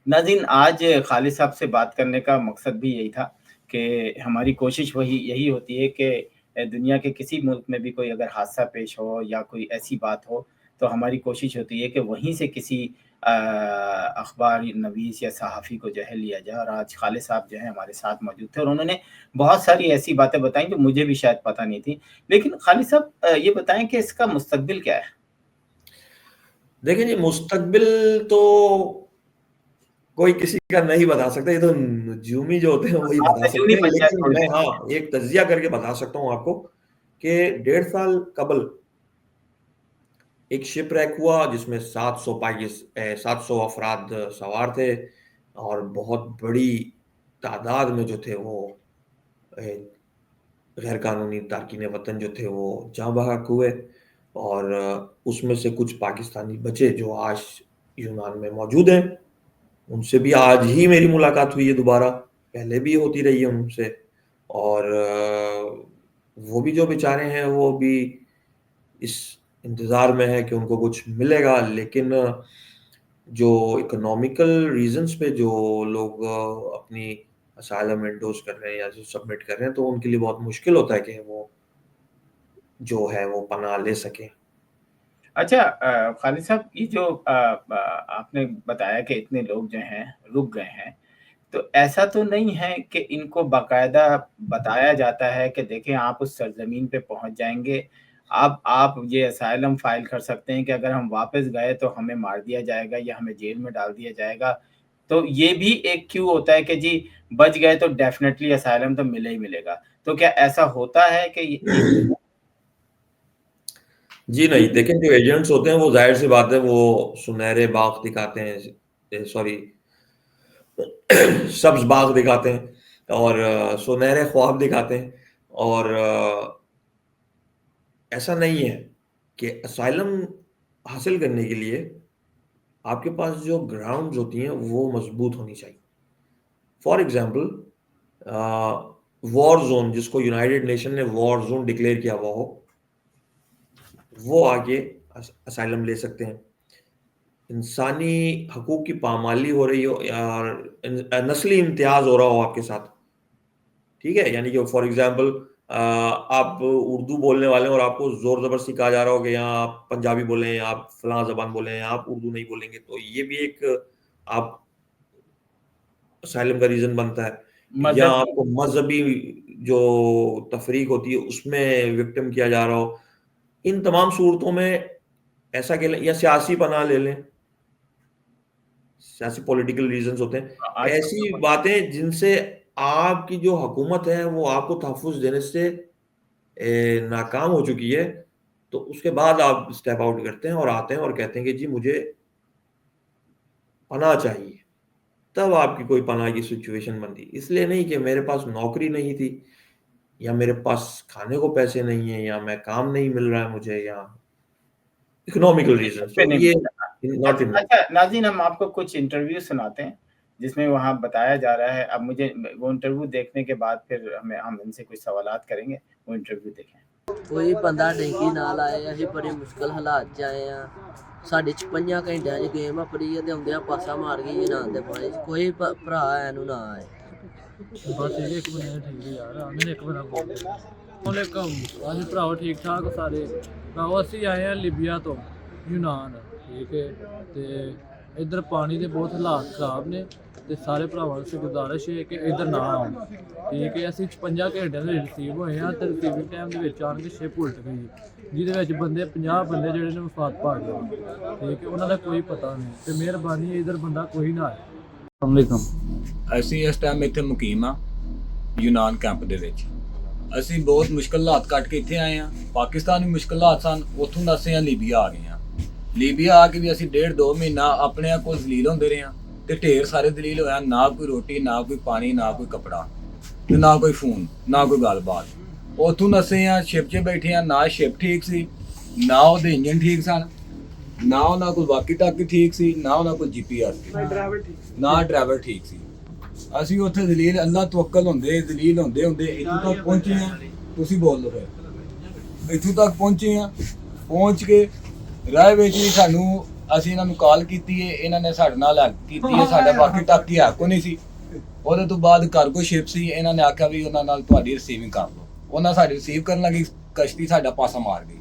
नाज़रीन, आज खालिद साहब से बात करने का मकसद भी यही था कि हमारी कोशिश यही होती है कि दुनिया के किसी मुल्क में भी कोई अगर हादसा पेश हो या कोई ऐसी बात हो, तो हमारी कोशिश होती है कि वहीं से किसी अखबार नवीस या सहाफ़ी को जो है लिया जाए, और आज खालिद साहब जो हैं हमारे साथ मौजूद थे और उन्होंने बहुत सारी ऐसी बातें बताई जो मुझे भी शायद पता नहीं थी। लेकिन खालिद साहब ये बताएँ कि इसका मुस्तकबिल क्या है? देखिए जी, मुस्तकबिल तो कोई किसी का नहीं बता सकता, ये तो नजूमी जो होते हैं वही आप बता नजूमी सकते हैं। बन जाए लेकिन मैं थोड़े-से। हाँ, एक तज्जिया करके बता सकता हूँ आपको कि 1.5 साल कबल एक शिपरेक हुआ जिसमें 700 अफराद सवार थे, और बहुत बड़ी तादाद में जो थे वो गैर कानूनी तारकीन वतन जो थे वो जाँ बहक हुए, और उसमें से कुछ पाकिस्तानी बचे जो आज यूनान में मौजूद हैं। उनसे भी आज ही मेरी मुलाकात हुई है दोबारा, पहले भी होती रही है उनसे। और वो भी जो बेचारे हैं वो भी इस इंतज़ार में है कि उनको कुछ मिलेगा। लेकिन जो इकोनॉमिकल रीज़न्स पे जो लोग अपनी असाइलम एंडोर्स कर रहे हैं या जो सबमिट कर रहे हैं, तो उनके लिए बहुत मुश्किल होता है कि वो जो है वो पनाह ले सकें। अच्छा खालिद साहब, ये जो आपने बताया कि इतने लोग जो हैं रुक गए हैं, तो ऐसा तो नहीं है कि इनको बाकायदा बताया जाता है कि देखें आप उस सरज़मीन पे पहुँच जाएँगे, आप ये असाइलम फ़ाइल कर सकते हैं कि अगर हम वापस गए तो हमें मार दिया जाएगा या हमें जेल में डाल दिया जाएगा। तो ये भी एक क्यू होता है कि जी बच गए तो डेफ़िनेटली असाइलम तो मिले ही मिलेगा। तो क्या ऐसा होता है कि ये जी नहीं, देखें जो एजेंट्स होते हैं वो ज़ाहिर-सी बात है वो सुनहरे बाग दिखाते हैं, सॉरी सब्ज़ बाग दिखाते हैं, और सुनहरे ख्वाब दिखाते हैं। और ऐसा नहीं है कि असाइलम हासिल करने के लिए आपके पास जो ग्राउंड्स होती हैं वो मज़बूत होनी चाहिए। फॉर एग्ज़ाम्पल वॉर ज़ोन, जिसको यूनाइटेड नेशन ने वॉर ज़ोन डिक्लेयर किया हुआ हो, वो आके असाइलम ले सकते हैं। इंसानी हकूक़ की पामाली हो रही हो या नस्ली इम्तियाज़ हो रहा हो आपके साथ, ठीक है? यानी कि फॉर एग्ज़ाम्पल आप उर्दू बोलने वाले हैं और आपको ज़ोर-ज़बरदस्ती कहा जा रहा हो कि यहाँ आप पंजाबी बोलें या आप फलाँ ज़बान बोलें या आप उर्दू नहीं बोलेंगे, तो ये भी एक आप असाइलम का रीज़न बनता है। या मज़हबी आपको मज़हबी जो तफ़रीक होती है उसमें विक्टिम किया जा रहा हो। इन तमाम सूरतों में ऐसा कह लें या सियासी पनाह ले लें, सियासी पॉलिटिकल रीजंस होते हैं, आजकल ऐसी तो बातें जिनसे आपकी जो हुकूमत है वो आपको तहफ़्फ़ुज़ देने से नाकाम हो चुकी है, तो उसके बाद आप स्टेप आउट करते हैं और आते हैं और कहते हैं कि जी मुझे पनाह चाहिए। तब आपकी कोई पनाह की सिचुएशन बनती। इसलिए नहीं कि मेरे पास नौकरी नहीं थी या मेरे पास खाने को पैसे नहीं है या मैं काम नहीं मिल रहा है मुझे या इकोनॉमिकल रीज़न, पे तो नहीं ये मिलता। नॉट अच्छा इनफ। अच्छा नाज़रीन, हम आपको कुछ इंटरव्यू सुनाते हैं, जिसमें वहाँ बताया जा रहा है। अब मुझे वो इंटरव्यू देखने के बाद फिर हम इनसे कुछ सवालात करेंगे, वो इंटरव्यू देखें। ਕੋਈ ਬੰਦਾ ਡੈਂਕੀ ਨਾਲ ਆਏ, ਅਸੀਂ ਬੜੇ ਮੁਸ਼ਕਲ ਹਾਲਾਤ 'ਚ ਆਏ ਆ। ਸਾਡੀ 56 ਘੰਟਿਆਂ 'ਚ ਗੇਮ ਆਪਣੀ ਤੇ ਆਉਂਦਿਆਂ ਪਾਸਾ ਮਾਰ ਗਈ ਜੀ ਨਾਂ ਦੇ ਪਾਣੀ 'ਚ। ਕੋਈ ਭਰਾ ਐਨੂੰ ਨਾ ਆਏ। ਬਸ ਇਹ ਇੱਕ ਬੰਦਾ ਠੀਕ ਹੈ ਯਾਰ, ਆਨੇ ਇੱਕ ਬੰਦਾ ਬੋਲ ਵਾਲੇਕਮ। ਅਸੀਂ ਭਰਾਓ ਠੀਕ ਠਾਕ ਸਾਰੇ ਭਰਾਓ। ਅਸੀਂ ਆਏ ਹਾਂ ਲੀਬੀਆ ਤੋਂ, ਯੂਨਾਨ, ਠੀਕ ਹੈ। ਤੇ ਇੱਧਰ ਪਾਣੀ ਦੇ ਬਹੁਤ ਹਾਲਾਤ ਖਰਾਬ ਨੇ ਤੇ ਸਾਰੇ ਭਰਾਵਾਂ ਨੂੰ ਗੁਜ਼ਾਰਿਸ਼ ਹੈ ਕਿ ਇੱਧਰ ਨਾ ਆਉਣ, ਠੀਕ ਹੈ। ਅਸੀਂ 56 ਘੰਟਿਆਂ ਦੇ ਰਿਸੀਵ ਹੋਏ ਹਾਂ ਤੇ ਰਿਸੀਵਿੰਗ ਟਾਈਮ ਦੇ ਵਿੱਚ ਆਣ ਕੇ ਸ਼ਿਪ ਉਲਟ ਗਈ, ਜਿਹਦੇ ਵਿੱਚ 50 ਬੰਦੇ ਜਿਹੜੇ ਨੇ ਵਫਾਤ ਪਾ ਗਏ, ਠੀਕ ਹੈ। ਉਹਨਾਂ ਦਾ ਕੋਈ ਪਤਾ ਨਹੀਂ ਤੇ ਮਿਹਰਬਾਨੀ ਹੈ ਇੱਧਰ ਬੰਦਾ ਕੋਈ ਨਾ ਆਏ। ਅਸਲਾਮੁਅਲੈਕਮ। ਅਸੀਂ ਇਸ ਟਾਈਮ ਇੱਥੇ ਮੁਕੀਮ ਆ ਯੂਨਾਨ ਕੈਂਪ ਦੇ ਵਿੱਚ। ਅਸੀਂ ਬਹੁਤ ਮੁਸ਼ਕਲ ਹਾਲਾਤ ਕੱਟ ਕੇ ਇੱਥੇ ਆਏ ਹਾਂ। ਪਾਕਿਸਤਾਨ ਵੀ ਮੁਸ਼ਕਲ ਹਾਲਾਤ ਸਨ, ਉੱਥੋਂ ਦਾ ਅਸੀਂ ਲੀਬੀਆ ਆ ਗਏ ਹਾਂ। ਲੀਬੀਆ ਆ ਕੇ ਵੀ ਅਸੀਂ 1.5-2 ਮਹੀਨਾ ਆਪਣੇ ਕੋਲ ਜ਼ਲੀਲ ਹੁੰਦੇ ਰਹੇ ਹਾਂ ਤੇ ਢੇਰ ਸਾਰੇ ਦਲੀਲ ਹੋਇਆ। ਨਾ ਕੋਈ ਰੋਟੀ, ਨਾ ਕੋਈ ਪਾਣੀ, ਨਾ ਕੋਈ ਕੱਪੜਾ ਤੇ ਨਾ ਕੋਈ ਫੋਨ, ਨਾ ਕੋਈ ਗੱਲਬਾਤ। ਉੱਥੋਂ ਦੱਸੇ ਆ ਸ਼ਿਪ 'ਚ ਬੈਠੇ ਆ, ਨਾ ਸ਼ਿਪ ਠੀਕ ਸੀ, ਨਾ ਉਹਦੇ ਇੰਜਨ ਠੀਕ ਸਨ, ਨਾ ਉਹਨਾਂ ਕੋਲ ਵਾਕੀ ਟਾਕੀ ਠੀਕ ਸੀ, ਨਾ ਉਹਨਾਂ ਕੋਲ GPS ਸੀ, ਨਾ ਡਰਾਈਵਰ ਠੀਕ ਸੀ। ਅਸੀਂ ਉੱਥੇ ਦਲੀਲ ਅੱਲਾ ਤਵੱਕਲ ਹੁੰਦੇ ਦਲੀਲ ਹੁੰਦੇ ਇੱਥੋਂ ਤੱਕ ਪਹੁੰਚੇ ਆ। ਤੁਸੀਂ ਬੋਲ ਲਓ ਫਿਰ। ਇੱਥੋਂ ਤੱਕ ਪਹੁੰਚੇ ਆ। ਪਹੁੰਚ ਕੇ ਰਾਹ ਵਿੱਚ ਵੀ ਸਾਨੂੰ ਅਸੀਂ ਇਹਨਾਂ ਨੂੰ ਕਾਲ ਕੀਤੀ ਹੈ, ਇਹਨਾਂ ਨੇ ਸਾਡੇ ਨਾਲ ਹੈਲਪ ਕੀਤੀ ਹੈ। ਸਾਡਾ ਬਾਕੀ ਟਾਕੀ ਹੈ ਕੋਈ ਨਹੀਂ ਸੀ। ਉਹਦੇ ਤੋਂ ਬਾਅਦ ਕਾਰਗੋ ਸ਼ਿਪ ਸੀ, ਇਹਨਾਂ ਨੇ ਆਖਿਆ ਵੀ ਉਹਨਾਂ ਨਾਲ ਤੁਹਾਡੀ ਰਿਸੀਵਿੰਗ ਕਰ ਲਓ। ਉਹਨਾਂ ਸਾਡੀ ਰਿਸੀਵ ਕਰਨ ਲੱਗੀ, ਕਸ਼ਤੀ ਸਾਡਾ ਪਾਸਾ ਮਾਰ ਗਈ।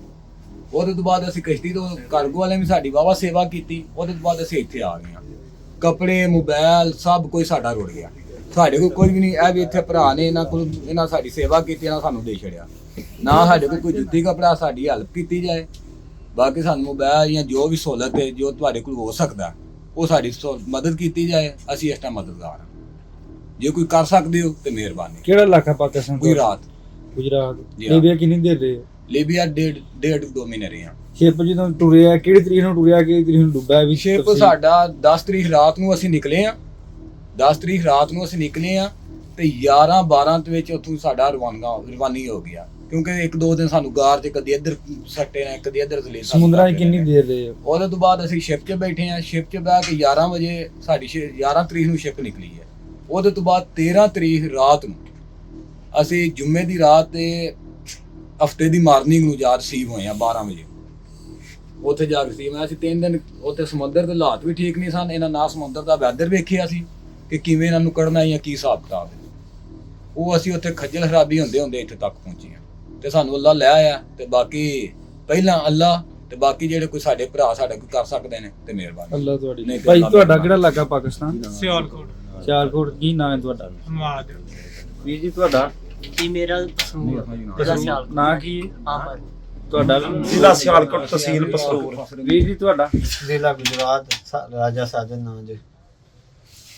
ਉਹਦੇ ਤੋਂ ਬਾਅਦ ਅਸੀਂ ਕਸ਼ਤੀ ਤੋਂ ਕਾਰਗੋ ਵਾਲਿਆਂ ਵੀ ਸਾਡੀ ਵਾਹਵਾ ਸੇਵਾ ਕੀਤੀ। ਉਹਦੇ ਤੋਂ ਬਾਅਦ ਅਸੀਂ ਇੱਥੇ ਆ ਗਏ ਹਾਂ। ਕੱਪੜੇ, ਮੋਬਾਈਲ ਸਭ ਕੁਝ ਸਾਡਾ ਰੁੜ ਗਿਆ। ਸਾਡੇ ਕੋਲ ਕੁਝ ਵੀ ਨਹੀਂ। ਇਹ ਵੀ ਇੱਥੇ ਭਰਾ ਨੇ, ਇਹਨਾਂ ਸਾਡੀ ਸੇਵਾ ਕੀਤੀ, ਇਹਨਾਂ ਸਾਨੂੰ ਦੇ ਛੜਿਆ। ਨਾ ਸਾਡੇ ਕੋਲ ਕੋਈ ਜੁੱਤੀ ਕੱਪੜਾ, ਸਾਡੀ ਹੈਲਪ ਕੀਤੀ ਜਾਏ। ਬਾਕੀ ਸਾਨੂੰ ਮੋਬਾਈਲ ਜਾਂ ਜੋ ਵੀ ਸਹੂਲਤ ਹੈ ਜੋ ਤੁਹਾਡੇ ਕੋਲ ਹੋ ਸਕਦਾ ਉਹ ਸਾਡੀ ਮਦਦ ਕੀਤੀ ਜਾਏ। ਅਸੀਂ ਇਸ ਟਾਈਮ ਮਦਦਗਾਰ ਹਾਂ। ਜੇ ਕੋਈ ਕਰ ਸਕਦੇ ਹੋ ਤੇ ਮਿਹਰਬਾਨੀ। ਕਿਹੜਾ ਇਲਾਕਾ ਪਾਕਿਸਤਾਨ? ਗੁਜਰਾਤ। ਲੀਬੀਆ ਕਿੰਨੀ ਦੇਰ ਰਹੇ? ਲੀਬੀਆ 1.5-2 ਮਹੀਨੇ ਰਹੇ ਹਾਂ। ਸ਼ਿਪ ਜਦੋਂ ਟੁਰਿਆ ਕਿਹੜੀ ਤਰੀਕ ਨੂੰ ਟੁਰਿਆ, ਕਿਹੜੀ ਤਰੀਕ ਨੂੰ ਡੁੱਬਿਆ? ਵੀ ਸ਼ਿਪ ਸਾਡਾ 10 ਤਰੀਕ ਰਾਤ ਨੂੰ ਅਸੀਂ ਨਿਕਲੇ ਹਾਂ। 10 ਤਰੀਕ ਰਾਤ ਨੂੰ ਅਸੀਂ ਨਿਕਲੇ ਹਾਂ ਤੇ 11-12 ਦੇ ਵਿੱਚ ਉੱਥੋਂ ਸਾਡਾ ਰਵਾਨੀ ਹੋ ਗਿਆ। ਕਿਉਂਕਿ 1-2 ਦਿਨ ਸਾਨੂੰ ਗਾਰ 'ਚ ਕਦੀ ਇੱਧਰ ਸੱਟੇ ਨੇ, ਕਦੀ ਇੱਧਰ ਜ਼ਲੀਲ। ਸਮੁੰਦਰਾਂ 'ਚ ਕਿੰਨੀ ਦੇਰ ਰਹੇ? ਉਹਦੇ ਤੋਂ ਬਾਅਦ ਅਸੀਂ ਸ਼ਿਪ 'ਚ ਬੈਠੇ ਹਾਂ। ਸ਼ਿਪ 'ਚ ਬਹਿ ਕੇ 11 ਵਜੇ ਸਾਡੀ 11 ਤਰੀਕ ਨੂੰ ਸ਼ਿਪ ਨਿਕਲੀ ਹੈ। ਉਹਦੇ ਤੋਂ ਬਾਅਦ 13 ਤਰੀਕ ਰਾਤ ਨੂੰ ਅਸੀਂ ਜੁਮੇ ਦੀ ਰਾਤ ਤੇ ਹਫਤੇ ਦੀ ਮਾਰਨਿੰਗ ਨੂੰ ਜਾ ਰਿਸੀਵ ਹੋਏ ਹਾਂ 12 ਵਜੇ। ਉੱਥੇ ਜਾ ਰਿਸੀਵ ਹੋਇਆ। ਅਸੀਂ 3 ਦਿਨ ਉੱਥੇ ਸਮੁੰਦਰ ਦੇ ਹਾਲਾਤ ਵੀ ਠੀਕ ਨਹੀਂ ਸਨ। ਇਹਨਾਂ ਨਾ ਸਮੁੰਦਰ ਦਾ ਵੈਦਰ ਵੇਖਿਆ ਸੀ ਕਿ ਕਿਵੇਂ ਇਹਨਾਂ ਨੂੰ ਕੱਢਣਾ ਜਾਂ ਕੀ ਹਿਸਾਬ ਕਿਤਾਬ ਹੈ। ਉਹ ਅਸੀਂ ਉੱਥੇ ਖੱਜਲ ਖਰਾਬੀ ਹੁੰਦੇ ਇੱਥੇ ਤੱਕ ਪਹੁੰਚੇ ਹਾਂ ਤੇ ਸਾਨੂੰ ਅੱਲਾ ਲੈ ਆਇਆ। ਤੇ ਬਾਕੀ ਪਹਿਲਾਂ ਅੱਲਾ ਤੇ ਬਾਕੀ ਜਿਹੜੇ ਕੋਈ ਸਾਡੇ ਭਰਾ ਸਾਡੇ ਕੋਈ ਕਰ ਸਕਦੇ ਨੇ ਤੇ ਮਿਹਰਬਾਨੀ। ਅੱਲਾ ਤੁਹਾਡੀ। ਭਾਈ ਤੁਹਾਡਾ ਕਿਹੜਾ ਇਲਾਕਾ ਪਾਕਿਸਤਾਨ? ਸਿਆਲਕੋਟ। ਸਿਆਲਕੋਟ। ਕੀ ਨਾਮ ਹੈ ਤੁਹਾਡਾ? ਹਮਾਦ। ਵੀਰ ਜੀ ਤੁਹਾਡਾ ਕੀ ਮੇਰਾ ਕਸੂਰ ਨਾਂ ਕੀ ਹੈ? ਆਮਦ। ਤੁਹਾਡਾ? ਜ਼ਿਲ੍ਹਾ ਸਿਆਲਕੋਟ, ਤਹਿਸੀਲ ਪਸਤੂਰ। ਵੀਰ ਜੀ ਤੁਹਾਡਾ? ਜ਼ਿਲ੍ਹਾ ਗੁਜਰਾਤ, ਰਾਜਾ ਸਾਜਨ ਨਾਂ ਜੀ।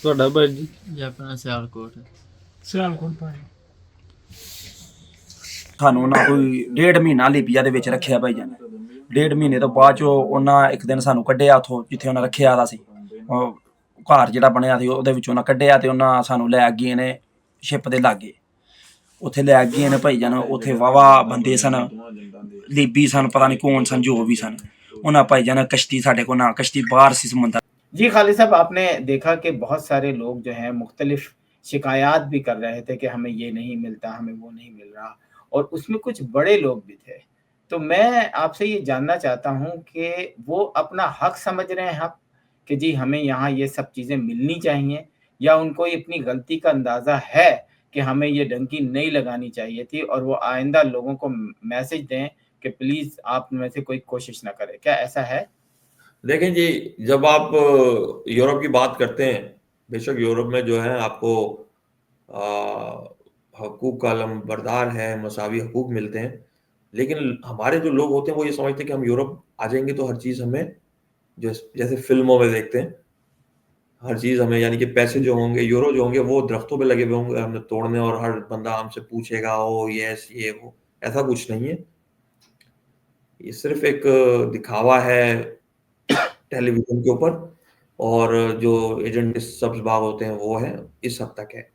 ਤੁਹਾਡਾ ਭਾਈ ਜੀ? ਜੀ ਆਪਣਾ ਸਿਆਲਕੋਟ। ਸਿਆਲਕੋਟ ਭਾਈ। ਸਾਨੂੰ ਉਹਨਾਂ ਕੋਈ 1.5 ਮਹੀਨਾ ਲੀਬੀਆ ਦੇ ਵਿੱਚ ਰੱਖਿਆ ਭਾਈ ਜਾਨ। 1.5 ਮਹੀਨੇ ਤੋਂ ਬਾਅਦ ਚੋਂ ਉਹਨਾਂ ਇੱਕ ਦਿਨ ਸਾਨੂੰ ਕੱਢਿਆ ਉੱਥੋਂ ਜਿੱਥੇ ਉਹਨਾਂ ਰੱਖਿਆ ਦਾ ਸੀ। ਉਹ ਘਰ ਜਿਹੜਾ ਬਣਿਆ ਸੀ ਉਹਦੇ ਵਿੱਚ ਉਹਨਾਂ ਕੱਢਿਆ ਤੇ ਉਹਨਾਂ ਸਾਨੂੰ ਲੈ ਗਏ ਨੇ ਸ਼ਿਪ ਦੇ ਲਾਗੇ। ਉੱਥੇ ਲੈ ਗਏ ਨੇ ਭਾਈ ਜਾਨ। ਉੱਥੇ ਵਾਵਾ ਬੰਦੇ ਸਨ, ਲੀਬੀ ਸਨ, ਪਤਾ ਨਹੀਂ ਕੌਣ ਸਨ, ਜੋ ਵੀ ਸਨ। ਉਹਨਾਂ ਭਾਈ जान कश्ती साढ़े को ना कश्ती बाहर सी समंदर। जी खालिद साहब, आपने देखा कि बहुत सारे लोग जो हैं मुख्तलिफ शिकायत भी कर रहे थे कि हमें ये नहीं मिलता, हमें वो नहीं मिल रहा, और उसमें कुछ बड़े लोग भी थे। तो मैं आपसे ये जानना चाहता हूँ कि वो अपना हक समझ रहे हैं आप कि जी हमें यहाँ ये सब चीज़ें मिलनी चाहिए, या उनको अपनी गलती का अंदाज़ा है कि हमें ये डंकी नहीं लगानी चाहिए थी, और वो आइंदा लोगों को मैसेज दें कि प्लीज़ आप में से कोई कोशिश ना करे? क्या ऐसा है? देखें जी, जब आप यूरोप की बात करते हैं, बेशक यूरोप में जो है आपको हकूक़ का अलमबरदार है, मसावी हकूक़ मिलते हैं, लेकिन हमारे जो लोग होते हैं वो ये समझते हैं कि हम यूरोप आ जाएंगे तो हर चीज़ हमें जैसे फिल्मों में देखते हैं हर चीज हमें, यानी कि पैसे जो होंगे, यूरो जो होंगे, वो दरख्तों पे लगे हुए होंगे हमें तोड़ने, और हर बंदा हमसे पूछेगा ओ यस ये वो। ऐसा कुछ नहीं है, ये सिर्फ एक दिखावा है टेलीविजन के ऊपर, और जो एजेंट सब्ज बाग होते हैं वो है, इस हद तक है।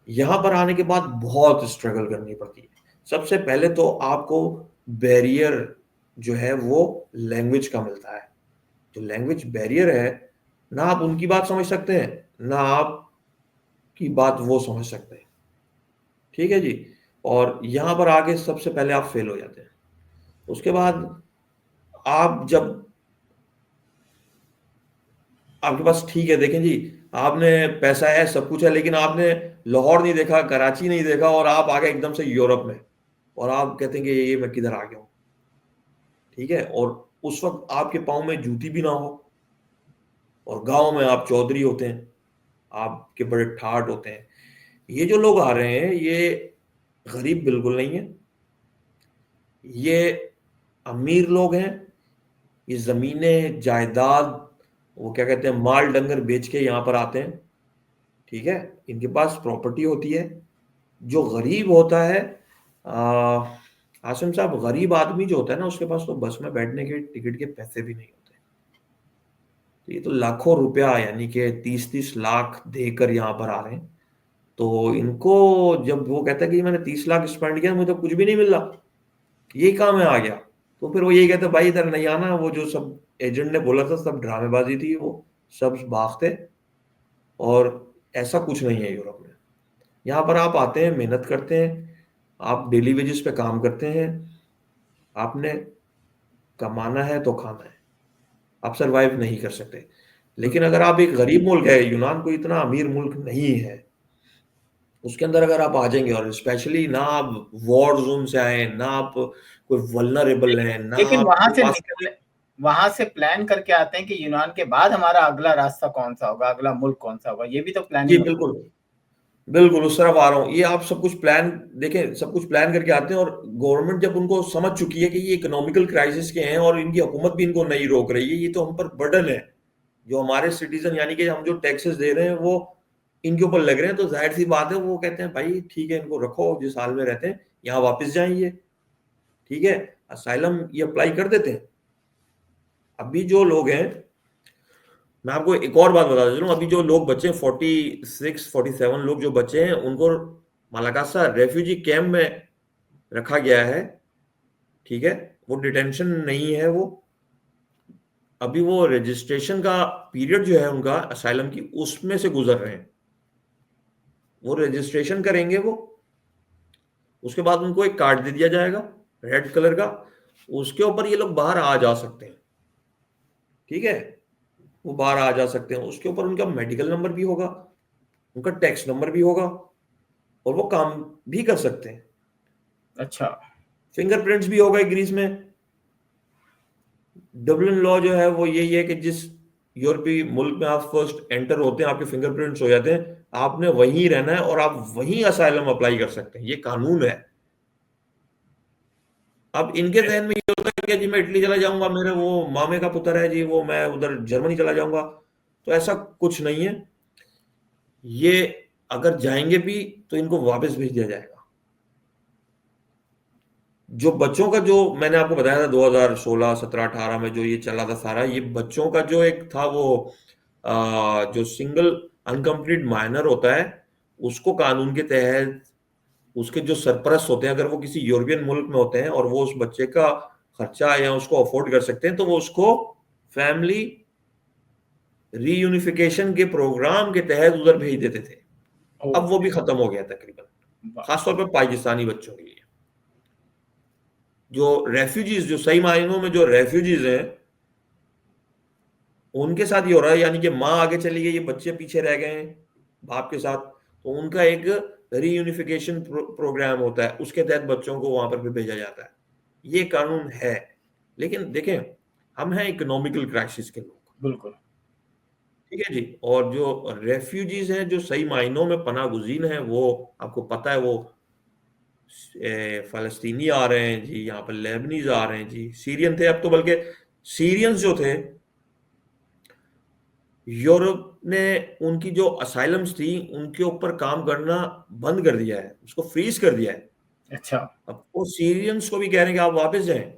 यहाँ पर आने के बाद बहुत स्ट्रगल करनी पड़ती है। सबसे पहले तो आपको बैरियर जो है वो लैंग्वेज का मिलता है। जो लैंग्वेज बैरियर है, ना आप उनकी बात समझ सकते हैं, ना आपकी बात वो समझ सकते हैं। ठीक है जी। और यहाँ पर आके सबसे पहले आप फेल हो जाते हैं। उसके बाद आप जब, आपके पास ठीक है, देखें जी, आपने पैसा है, सब कुछ है, लेकिन आपने लाहौर नहीं देखा, कराची नहीं देखा, और आप आ गए एकदम से यूरोप में, और आप कहते हैं कि ये मैं किधर आ गया हूँ। ठीक है। और उस वक्त आपके पाँव में जूती भी ना हो, और गांव में आप चौधरी होते हैं, आपके बड़े ठाट होते हैं। ये जो लोग आ रहे हैं, ये गरीब बिल्कुल नहीं है, ये अमीर लोग हैं। ये जमीनें जायदाद, वो क्या कहते हैं, माल डंगर बेच के यहाँ पर आते हैं। ठीक है। इनके पास प्रॉपर्टी होती है। जो गरीब होता है, आ, आसिम साहब, गरीब आदमी जो होता है ना, उसके पास तो बस में बैठने के टिकट के पैसे भी नहीं होते। तो ये तो लाखों रुपया, यानी कि 30-30 लाख देकर यहाँ पर आ रहे हैं। तो इनको जब वो कहता है कि मैंने 30 लाख स्पेंड किया, मुझे तो कुछ भी नहीं मिल रहा, यही काम है आ गया, तो फिर वो यही कहते हैं भाई इधर नहीं आना, वो जो सब एजेंट ने बोला था सब ड्रामेबाजी थी, वो सब बाग थे, और ऐसा कुछ नहीं है यूरोप में। यहाँ पर आप आते हैं, मेहनत करते हैं, आप डेली वेजेस पे काम करते हैं, आपने कमाना है तो खाना है, आप सरवाइव नहीं कर सकते। लेकिन अगर आप एक गरीब मुल्क है, यूनान कोई इतना अमीर मुल्क नहीं है, उसके अंदर अगर आप आ जाएंगे, और स्पेशली ना आप वॉर जोन से आए, ना आप कोई वल्नरेबल हैं, ना लेकिन आपके पास, वहां से प्लान करके आते हैं कि यूनान के बाद हमारा अगला रास्ता कौन सा होगा, अगला मुल्क कौन सा होगा, ये भी तो जी प्लानिंग होती बिल्कुल, बिल्कुल उस तरफ आ रहा हूँ। ये आप सब कुछ प्लान, देखें, सब कुछ प्लान करके आते हैं, और गवर्नमेंट जब उनको समझ चुकी है कि ये इकोनॉमिकल क्राइसिस के हैं, और इनकी हुकूमत भी इनको नहीं रोक रही है, ये तो हम पर बर्डन है, जो हमारे सिटीजन, यानी कि हम जो टैक्सेस दे रहे हैं वो इनके ऊपर लग रहे हैं, तो जाहिर सी बात है वो कहते हैं भाई ठीक है, इनको रखो जिस हाल में रहते हैं, यहाँ वापस जाएंगे। ठीक है। असाइलम ये अप्लाई कर देते हैं। अभी जो लोग हैं, मैं आपको एक और बात बता देता हूँ, अभी जो लोग बचे 46-47 लोग जो बचे हैं, उनको मालाकासा रेफ्यूजी कैंप में रखा गया है। ठीक है। वो डिटेंशन नहीं है, वो अभी वो रजिस्ट्रेशन का पीरियड जो है उनका असाइलम की, उसमें से गुजर रहे हैं। वो रजिस्ट्रेशन करेंगे, वो उसके बाद उनको एक कार्ड दे दिया जाएगा रेड कलर का, उसके ऊपर ये लोग बाहर आ जा सकते हैं। ठीक है। वो बाहर आ जा सकते हैं, उसके ऊपर उनका मेडिकल नंबर भी होगा, उनका टैक्स नंबर भी होगा, और वो काम भी कर सकते हैं। अच्छा, फिंगरप्रिंट्स भी होगा ग्रीस में। डब्लिन लॉ जो है वो यही है कि जिस यूरोपीय मुल्क में आप फर्स्ट एंटर होते हैं, आपके फिंगरप्रिंट्स हो जाते हैं, आपने वहीं रहना है, और आप वहीं असाइलम अप्लाई कर सकते हैं, ये कानून है। अब इनके जहन में ये होता है कि जी मैं इटली चला जाऊंगा, मेरे वो मामे का पुत्र है जी, वो मैं उधर जर्मनी चला जाऊंगा, तो ऐसा कुछ नहीं है। ये अगर जाएंगे भी तो इनको वापस भेज दिया जाएगा। जो बच्चों का, जो मैंने आपको बताया था 2016, 17, 18 में जो ये चला था सारा, ये बच्चों का जो एक था वो जो सिंगल अनकम्प्लीट माइनर होता है, उसको कानून के तहत उसके जो सरपरस्त होते हैं, अगर वो किसी यूरोपियन मुल्क में होते हैं और वो उस बच्चे का खर्चा या उसको अफोर्ड कर सकते हैं, तो वो उसको फैमिली रीयूनिफिकेशन के प्रोग्राम के तहत उधर भेज देते थे। अब वो भी खत्म हो गया तकरीबन, खासतौर पर पाकिस्तानी बच्चों के लिए। जो रेफ्यूजीज, जो सही मायनों में जो रेफ्यूजीज हैं, उनके साथ ये हो रहा है, यानी कि माँ आगे चली गई, ये बच्चे पीछे रह गए हैं बाप के साथ, तो उनका एक रीयूनिफिकेशन प्रोग्राम होता है, उसके तहत बच्चों को वहां पर भी भेजा जाता है। ये कानून है। लेकिन देखें, हम हैं इकोनॉमिकल क्राइसिस के लोग, बिल्कुल ठीक है जी। और जो रेफ्यूजीज हैं, जो सही मायनों में पनाह गुज़ीन हैं, वो आपको पता है, वो फलस्तीनी आ रहे हैं जी, यहाँ पर लेबनीज आ रहे हैं जी, सीरियन थे, अब तो बल्कि सीरियंस जो थे यूरोप ने उनकी जो असाइलम्स थी उनके ऊपर काम करना बंद कर दिया है, उसको फ्रीज कर दिया है। अच्छा। अब वो सीरियंस को भी कह रहे हैं कि आप वापस जाएं,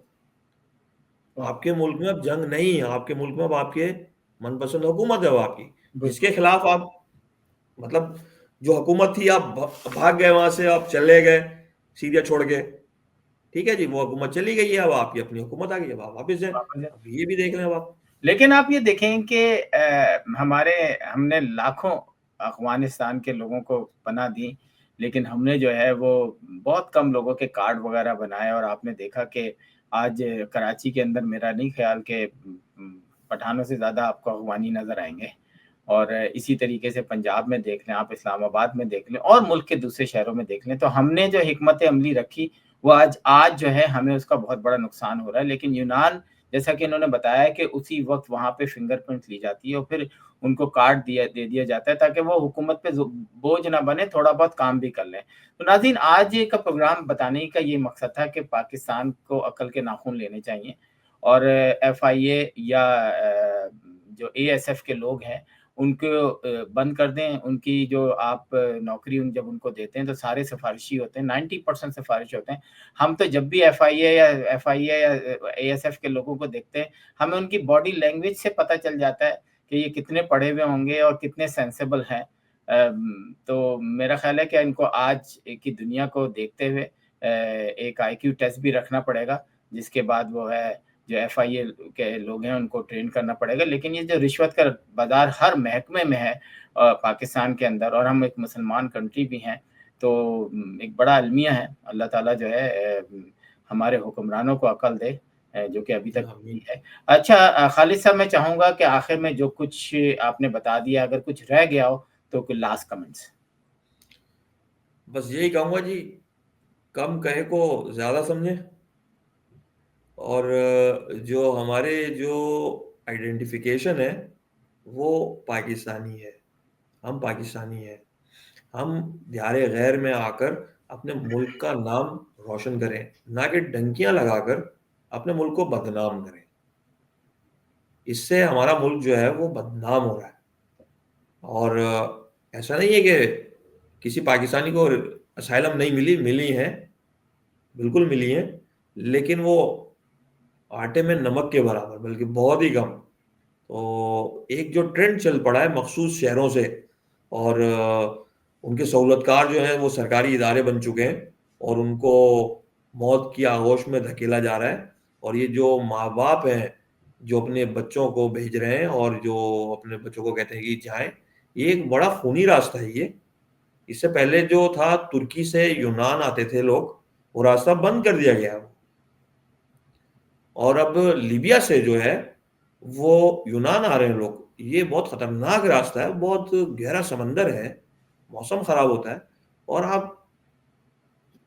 वाह, आपके मुल्क में अब जंग नहीं है, आपके मुल्क में अब आपके मनपसंद हुकूमत है वो आपकी, जिसके बिल्कुल। खिलाफ आप मतलब जो हुकूमत थी आप भाग गए वहां से, आप चले गए सीरिया छोड़ के, ठीक है जी, वो हुकूमत चली गई है, अब आपकी अपनी हुकूमत आ गई है, अब आप वापस जाएं। वापस जाए। अब ये भी देख लें अब आप। लेकिन आप ये देखें कि हमने लाखों अफ़गानिस्तान के लोगों को पनाह दी, लेकिन हमने जो है वो बहुत कम लोगों के कार्ड वगैरह बनाए, और आपने देखा कि आज कराची के अंदर मेरा नहीं ख्याल कि पठानों से ज़्यादा आपको अफ़गानी नज़र आएँगे। और इसी तरीके से पंजाब में देख लें आप, इस्लामाबाद में देख लें और मुल्क के दूसरे शहरों में देख लें, तो हमने जो हिकमत अमली रखी वो आज आज जो है हमें उसका बहुत बड़ा नुकसान हो रहा है। लेकिन यूनान, जैसा कि इन्होंने बताया कि उसी वक़्त वहाँ पे फिंगरप्रिंट ली जाती है और फिर उनको कार्ड दे दिया जाता है ताकि वो हुकूमत पे बोझ ना बने, थोड़ा बहुत काम भी कर लें। तो नाज़रीन, आज का प्रोग्राम बताने का ये मकसद था कि पाकिस्तान को अक्ल के नाखून लेने चाहिए, और एफआईए या जो एएसएफ के लोग हैं उनको बंद कर दें। उनकी जो आप नौकरी जब उनको देते हैं तो सारे सिफारिशी होते हैं, 90% सिफारिश होते हैं। हम तो जब भी एफआईए या एएसएफ के लोगों को देखते हैं, हमें उनकी बॉडी लैंग्वेज से पता चल जाता है कि ये कितने पढ़े हुए होंगे और कितने सेंसिबल हैं। तो मेरा ख्याल है कि इनको आज की दुनिया को देखते हुए एक आईक्यू टेस्ट भी रखना पड़ेगा, जिसके बाद वो है जो एफआईए के लोग हैं उनको ट्रेन करना पड़ेगा। लेकिन ये जो रिश्वत का बाजार हर महकमे में है पाकिस्तान के अंदर, और हम एक मुसलमान कंट्री भी हैं, तो एक बड़ा अलमिया है। अल्लाह ताला जो है हमारे हुक्मरानों को अकल दे, जो कि अभी तक आमीन। नहीं है। अच्छा, खालिद साहब, मैं चाहूँगा कि आखिर में जो कुछ आपने बता दिया, अगर कुछ रह गया हो तो कोई लास्ट कमेंट्स। बस यही कहूंगा जी, कम कहे को ज्यादा समझे, और जो हमारे जो आइडेंटिफिकेशन है वो पाकिस्तानी है, हम पाकिस्तानी हैं। हम दियारे गैर में आकर अपने मुल्क का नाम रोशन करें, ना कि डंकियां लगाकर अपने मुल्क को बदनाम करें। इससे हमारा मुल्क जो है वो बदनाम हो रहा है। और ऐसा नहीं है कि किसी पाकिस्तानी को असाइलम नहीं मिली, मिली है, बिल्कुल मिली है, लेकिन वो आटे में नमक के बराबर, बल्कि बहुत ही कम। तो एक जो ट्रेंड चल पड़ा है मखसूस शहरों से, और उनके सहूलतकार जो हैं वो सरकारी इदारे बन चुके हैं, और उनको मौत की आगोश में धकेला जा रहा है। और ये जो माँ बाप हैं जो अपने बच्चों को भेज रहे हैं और जो अपने बच्चों को कहते हैं कि जाएं, ये एक बड़ा खूनी रास्ता है ये। इससे पहले जो था, तुर्की से यूनान आते थे लोग, वो रास्ता बंद कर दिया गया। और अब लीबिया से जो है वो यूनान आ रहे हैं लोग। ये बहुत खतरनाक रास्ता है, बहुत गहरा समंदर है, मौसम खराब होता है। और आप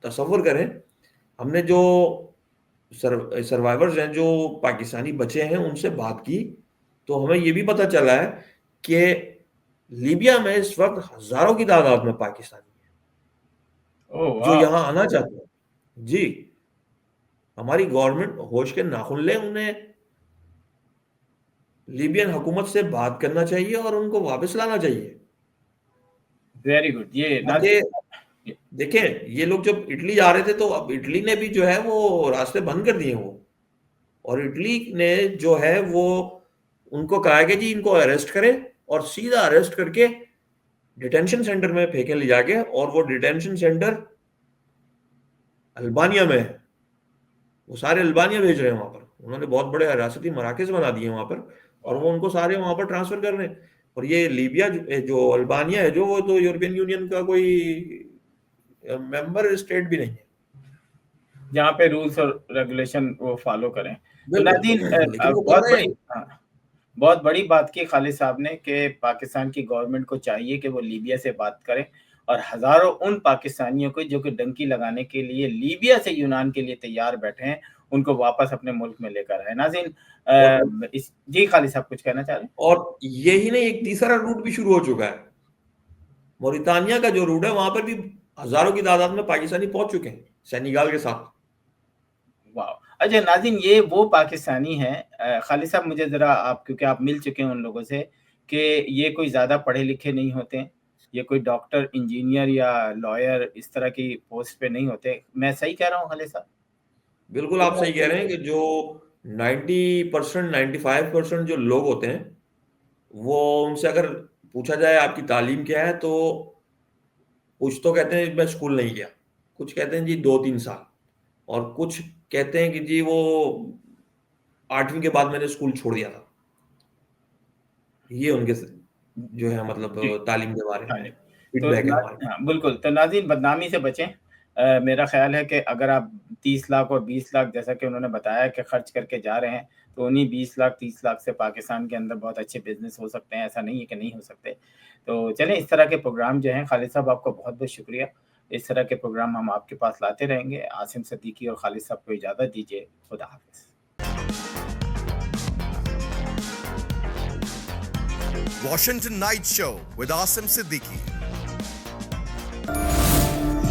तसव्वुर करें, हमने जो सर्वाइवर्स हैं जो पाकिस्तानी बचे हैं उनसे बात की, तो हमें ये भी पता चला है कि लीबिया में इस वक्त हजारों की तादाद में पाकिस्तानी हैं ओह जो वाह! यहाँ आना चाहते हैं जी। हमारी गवर्नमेंट होश के नाखुन ले, उन्हें लीबियन हुकूमत से बात करना चाहिए और उनको वापस लाना चाहिए। Very good. ये ताकि नाज़रीन, देखें, ये लोग जब इटली जा रहे थे तो अब इटली ने भी जो है वो रास्ते बंद कर दिए वो, और इटली ने जो है वो उनको कहा कि जी इनको अरेस्ट करें, और सीधा अरेस्ट करके डिटेंशन सेंटर में फेंके ले जाके, और वो डिटेंशन सेंटर अल्बानिया में है। वो सारे अल्बानिया भेज रहे हैं वहां पर, उन्होंने बहुत बड़े हिरासती मराकज बना दिए वहां पर, और वो उनको सारे वहां पर ट्रांसफर कर रहे हैं। और ये लीबिया जो अल्बानिया है, जो वो तो यूरोपियन यूनियन का कोई मेंबर स्टेट भी नहीं है। जहाँ पे रूल्स और रेगुलेशन वो फॉलो करें। तो बिल्कुल, नाज़रीन, लेकिन वो कर बहुत रहे बड़ी, हैं। हाँ, बहुत बड़ी बात की खालिद साहब ने कि पाकिस्तान की गवर्नमेंट को चाहिए कि वो लीबिया से बात करें, और हज़ारों उन पाकिस्तानियों को जो कि डंकी लगाने के लिए लीबिया से यूनान के लिए तैयार बैठे हैं, उनको वापस अपने मुल्क में लेकर आए। नाज़रीन, और इस जी, खालिद साहब कुछ कहना चाह रहे हैं? और यही नहीं, एक तीसरा रूट भी शुरू हो चुका है। मोरितानिया का जो रूट है वहां पर भी हजारों की तादाद में पाकिस्तानी पहुंच चुके हैं सेनेगल के साथ। वाह! अच्छा नाज़रीन, ये वो पाकिस्तानी हैं, खालिद साहब मुझे ज़रा आप, क्योंकि आप मिल चुके हैं उन लोगों से, कि ये कोई ज़्यादा पढ़े लिखे नहीं होते हैं, ये कोई डॉक्टर, इंजीनियर या लॉयर इस तरह की पोस्ट पे नहीं होते। मैं सही कह रहा हूँ खालिद साहब? बिल्कुल आप सही कह रहे हैं कि जो 90% 95% जो लोग होते हैं, वो उनसे अगर पूछा जाए आपकी तालीम क्या है, तो कुछ तो कहते हैं मैं स्कूल नहीं गया, कुछ कहते हैं जी 2-3 साल, और कुछ कहते हैं कि जी वो 8वीं के बाद मैंने स्कूल छोड़ दिया था। ये उनके जो है मतलब जी। तालीम के बारे हाँ में जी। तो फीडबैक है हमारा। हाँ, बिल्कुल। तो नाज़रीन, बदनामी से बचें। मेरा ख़्याल है कि अगर आप 30 लाख और 20 लाख जैसा कि उन्होंने बताया कि खर्च करके जा रहे हैं, तो उन्हीं 20 लाख 30 लाख से पाकिस्तान के अंदर बहुत अच्छे बिज़नेस हो सकते हैं, ऐसा नहीं है कि नहीं हो सकते। तो चलें, इस तरह के प्रोग्राम जो हैं, खालिद साहब आपका बहुत-बहुत शुक्रिया। इस तरह के प्रोग्राम हम आपके पास लाते रहेंगे। आसिम सिद्दीकी और खालिद साहब को इजाज़त दीजिए। खुदा हाफ़िज़। Washington Night Show with Asim Siddiqui.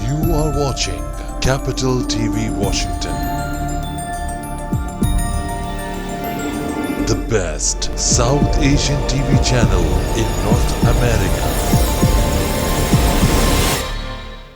You are watching Capital TV Washington. The best South Asian TV channel in North